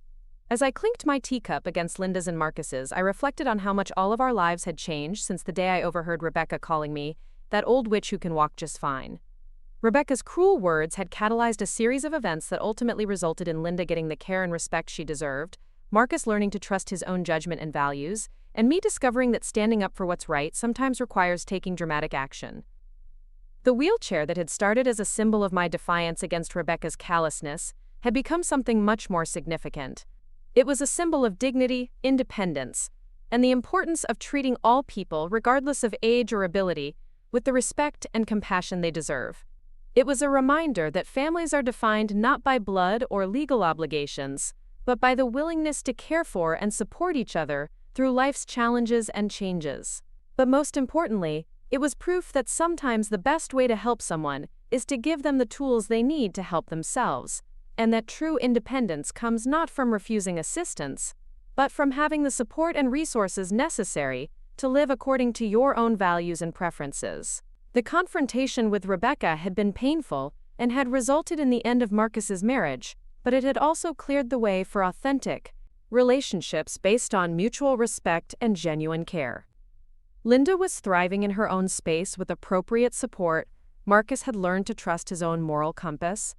As I clinked my teacup against Linda's and Marcus's, I reflected on how much all of our lives had changed since the day I overheard Rebecca calling me that old witch who can walk just fine. Rebecca's cruel words had catalyzed a series of events that ultimately resulted in Linda getting the care and respect she deserved, Marcus learning to trust his own judgment and values, and me discovering that standing up for what's right sometimes requires taking dramatic action. The wheelchair that had started as a symbol of my defiance against Rebecca's callousness had become something much more significant. It was a symbol of dignity, independence, and the importance of treating all people, regardless of age or ability, with the respect and compassion they deserve. It was a reminder that families are defined not by blood or legal obligations, but by the willingness to care for and support each other through life's challenges and changes. But most importantly, it was proof that sometimes the best way to help someone is to give them the tools they need to help themselves, and that true independence comes not from refusing assistance, but from having the support and resources necessary to live according to your own values and preferences. The confrontation with Rebecca had been painful and had resulted in the end of Marcus's marriage, but it had also cleared the way for authentic relationships based on mutual respect and genuine care. Linda was thriving in her own space with appropriate support, Marcus had learned to trust his own moral compass,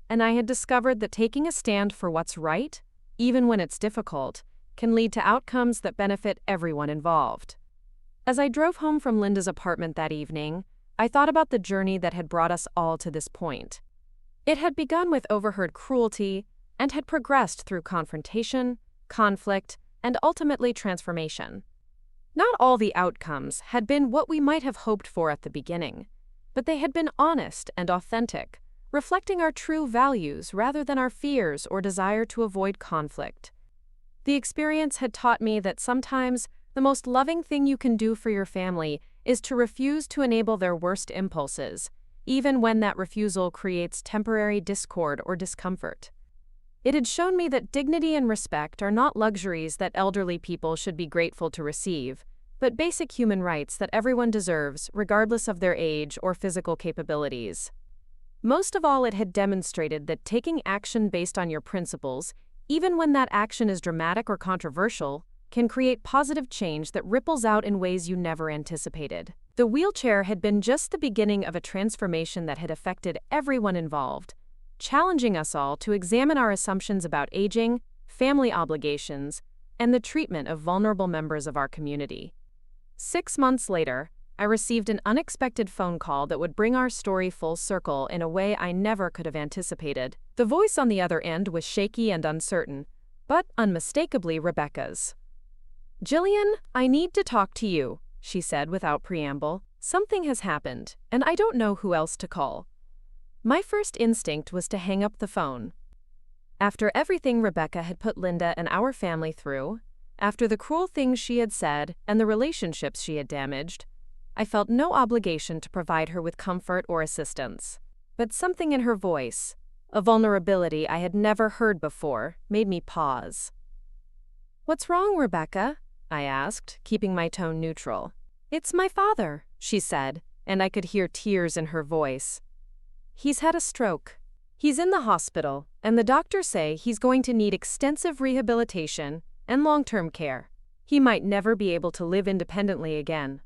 and I had discovered that taking a stand for what's right, even when it's difficult, can lead to outcomes that benefit everyone involved. As I drove home from Linda's apartment that evening, I thought about the journey that had brought us all to this point. It had begun with overheard cruelty and had progressed through confrontation, conflict, and ultimately transformation. Not all the outcomes had been what we might have hoped for at the beginning, but they had been honest and authentic, reflecting our true values rather than our fears or desire to avoid conflict. The experience had taught me that sometimes the most loving thing you can do for your family is to refuse to enable their worst impulses, even when that refusal creates temporary discord or discomfort. It had shown me that dignity and respect are not luxuries that elderly people should be grateful to receive, but basic human rights that everyone deserves, regardless of their age or physical capabilities. Most of all, it had demonstrated that taking action based on your principles, even when that action is dramatic or controversial, can create positive change that ripples out in ways you never anticipated. The wheelchair had been just the beginning of a transformation that had affected everyone involved, challenging us all to examine our assumptions about aging, family obligations, and the treatment of vulnerable members of our community. 6 months later, I received an unexpected phone call that would bring our story full circle in a way I never could have anticipated. The voice on the other end was shaky and uncertain, but unmistakably Rebecca's. "Jylian, I need to talk to you," she said without preamble. "Something has happened, and I don't know who else to call." My first instinct was to hang up the phone. After everything Rebecca had put Linda and our family through, after the cruel things she had said and the relationships she had damaged, I felt no obligation to provide her with comfort or assistance. But something in her voice, a vulnerability I had never heard before, made me pause. "What's wrong, Rebecca?" I asked, keeping my tone neutral. "It's my father," she said, and I could hear tears in her voice. "He's had a stroke. He's in the hospital, and the doctors say he's going to need extensive rehabilitation and long-term care. He might never be able to live independently again."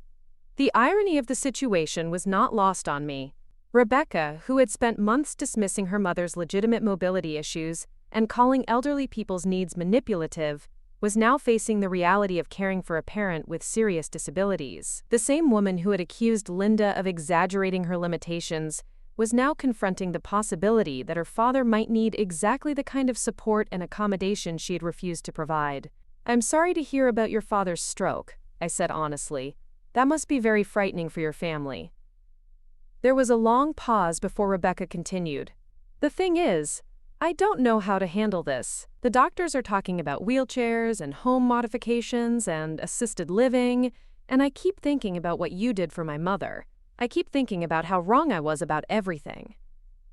The irony of the situation was not lost on me. Rebecca, who had spent months dismissing her mother's legitimate mobility issues and calling elderly people's needs manipulative, was now facing the reality of caring for a parent with serious disabilities. The same woman who had accused Linda of exaggerating her limitations was now confronting the possibility that her father might need exactly the kind of support and accommodation she had refused to provide. "I'm sorry to hear about your father's stroke," I said honestly. "That must be very frightening for your family." There was a long pause before Rebecca continued. "The thing is, I don't know how to handle this. The doctors are talking about wheelchairs and home modifications and assisted living, and I keep thinking about what you did for my mother. I keep thinking about how wrong I was about everything."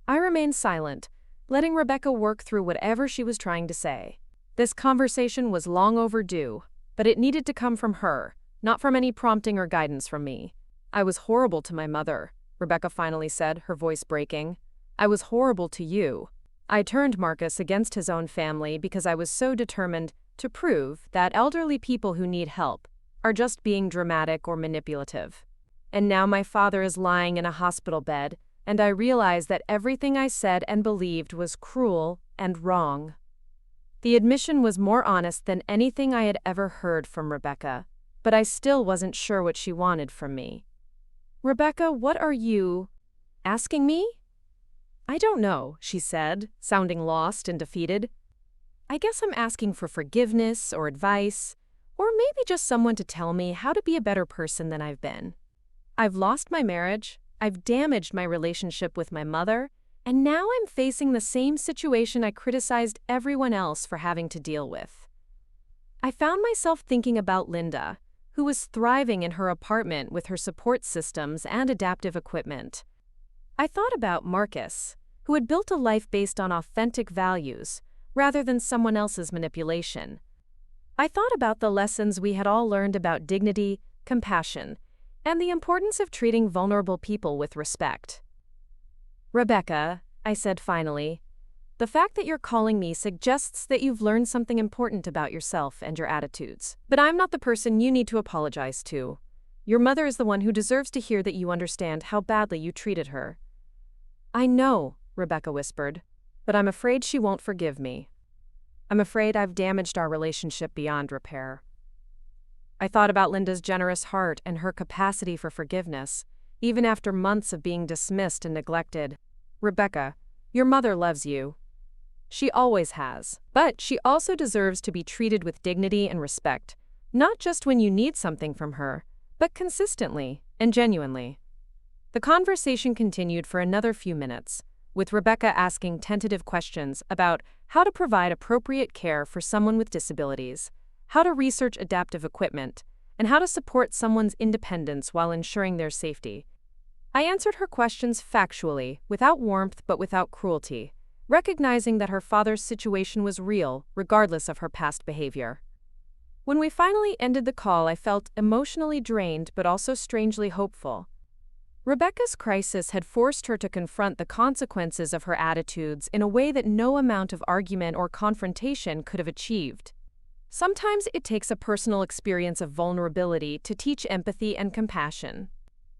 I remained silent, letting Rebecca work through whatever she was trying to say. This conversation was long overdue, but it needed to come from her, not from any prompting or guidance from me. "I was horrible to my mother," Rebecca finally said, her voice breaking. "I was horrible to you. I turned Marcus against his own family because I was so determined to prove that elderly people who need help are just being dramatic or manipulative. And now my father is lying in a hospital bed, and I realize that everything I said and believed was cruel and wrong." The admission was more honest than anything I had ever heard from Rebecca, but I still wasn't sure what she wanted from me. "Rebecca, what are you asking me?" "I don't know," she said, sounding lost and defeated. "I guess I'm asking for forgiveness or advice, or maybe just someone to tell me how to be a better person than I've been. I've lost my marriage, I've damaged my relationship with my mother, and now I'm facing the same situation I criticized everyone else for having to deal with." I found myself thinking about Linda, who was thriving in her apartment with her support systems and adaptive equipment. I thought about Marcus, who had built a life based on authentic values, rather than someone else's manipulation. I thought about the lessons we had all learned about dignity, compassion, and the importance of treating vulnerable people with respect. "Rebecca," I said finally, "the fact that you're calling me suggests that you've learned something important about yourself and your attitudes. But I'm not the person you need to apologize to. Your mother is the one who deserves to hear that you understand how badly you treated her." "I know," Rebecca whispered, "but I'm afraid she won't forgive me. I'm afraid I've damaged our relationship beyond repair." I thought about Linda's generous heart and her capacity for forgiveness, even after months of being dismissed and neglected. "Rebecca, your mother loves you. She always has. But she also deserves to be treated with dignity and respect, not just when you need something from her, but consistently and genuinely." The conversation continued for another few minutes, with Rebecca asking tentative questions about how to provide appropriate care for someone with disabilities, how to research adaptive equipment, and how to support someone's independence while ensuring their safety. I answered her questions factually, without warmth but without cruelty, recognizing that her father's situation was real, regardless of her past behavior. When we finally ended the call, I felt emotionally drained but also strangely hopeful. Rebecca's crisis had forced her to confront the consequences of her attitudes in a way that no amount of argument or confrontation could have achieved. Sometimes it takes a personal experience of vulnerability to teach empathy and compassion.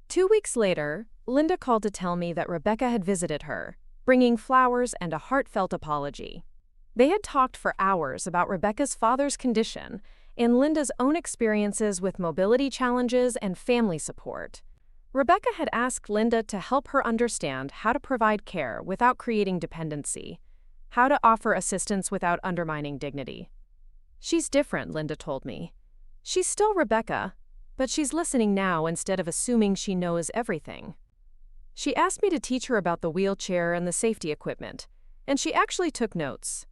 2 weeks later, Linda called to tell me that Rebecca had visited her, bringing flowers and a heartfelt apology. They had talked for hours about Rebecca's father's condition and Linda's own experiences with mobility challenges and family support. Rebecca had asked Linda to help her understand how to provide care without creating dependency, how to offer assistance without undermining dignity. She's different, Linda told me. She's still Rebecca, but she's listening now instead of assuming she knows everything. She asked me to teach her about the wheelchair and the safety equipment, and she actually took notes.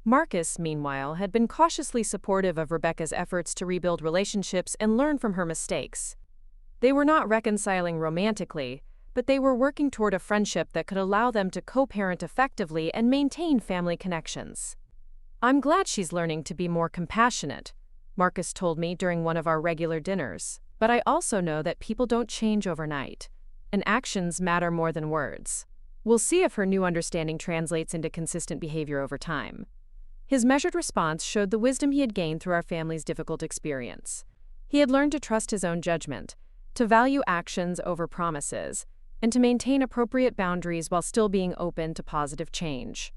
Marcus, meanwhile, had been cautiously supportive of Rebecca's efforts to rebuild relationships and learn from her mistakes. They were not reconciling romantically, but they were working toward a friendship that could allow them to co-parent effectively and maintain family connections. "I'm glad she's learning to be more compassionate," Marcus told me during one of our regular dinners. "But I also know that people don't change overnight, and actions matter more than words. We'll see if her new understanding translates into consistent behavior over time." His measured response showed the wisdom he had gained through our family's difficult experience. He had learned to trust his own judgment, to value actions over promises, and to maintain appropriate boundaries while still being open to positive change.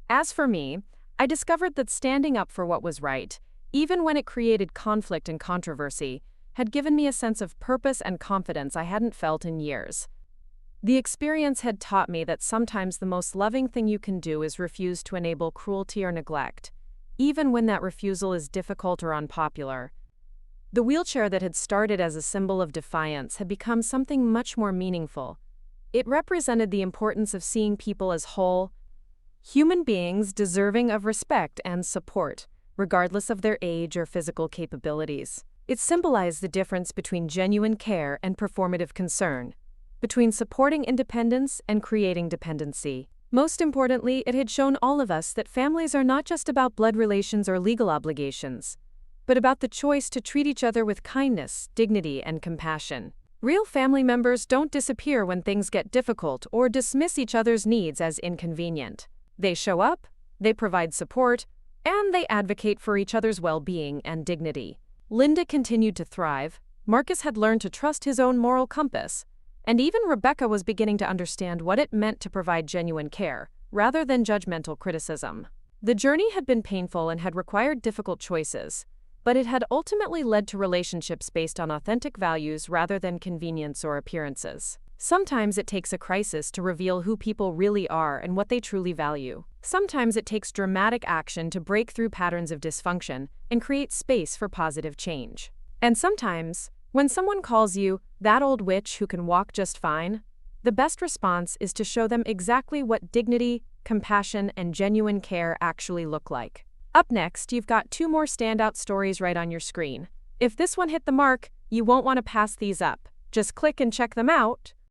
As for me, I discovered that standing up for what was right, even when it created conflict and controversy, had given me a sense of purpose and confidence I hadn't felt in years. The experience had taught me that sometimes the most loving thing you can do is refuse to enable cruelty or neglect, even when that refusal is difficult or unpopular. The wheelchair that had started as a symbol of defiance had become something much more meaningful. It represented the importance of seeing people as whole, human beings deserving of respect and support, regardless of their age or physical capabilities. It symbolized the difference between genuine care and performative concern, between supporting independence and creating dependency. Most importantly, it had shown all of us that families are not just about blood relations or legal obligations, but about the choice to treat each other with kindness, dignity, and compassion. Real family members don't disappear when things get difficult or dismiss each other's needs as inconvenient. They show up, they provide support, and they advocate for each other's well-being and dignity. Linda continued to thrive, Marcus had learned to trust his own moral compass, and even Rebecca was beginning to understand what it meant to provide genuine care, rather than judgmental criticism. The journey had been painful and had required difficult choices, but it had ultimately led to relationships based on authentic values rather than convenience or appearances. Sometimes it takes a crisis to reveal who people really are and what they truly value. Sometimes it takes dramatic action to break through patterns of dysfunction and create space for positive change. And sometimes, when someone calls you that old witch who can walk just fine, the best response is to show them exactly what dignity, compassion, and genuine care actually look like. Up next, you've got 2 more standout stories right on your screen. If this one hit the mark, you won't want to pass these up. Just click and check them out.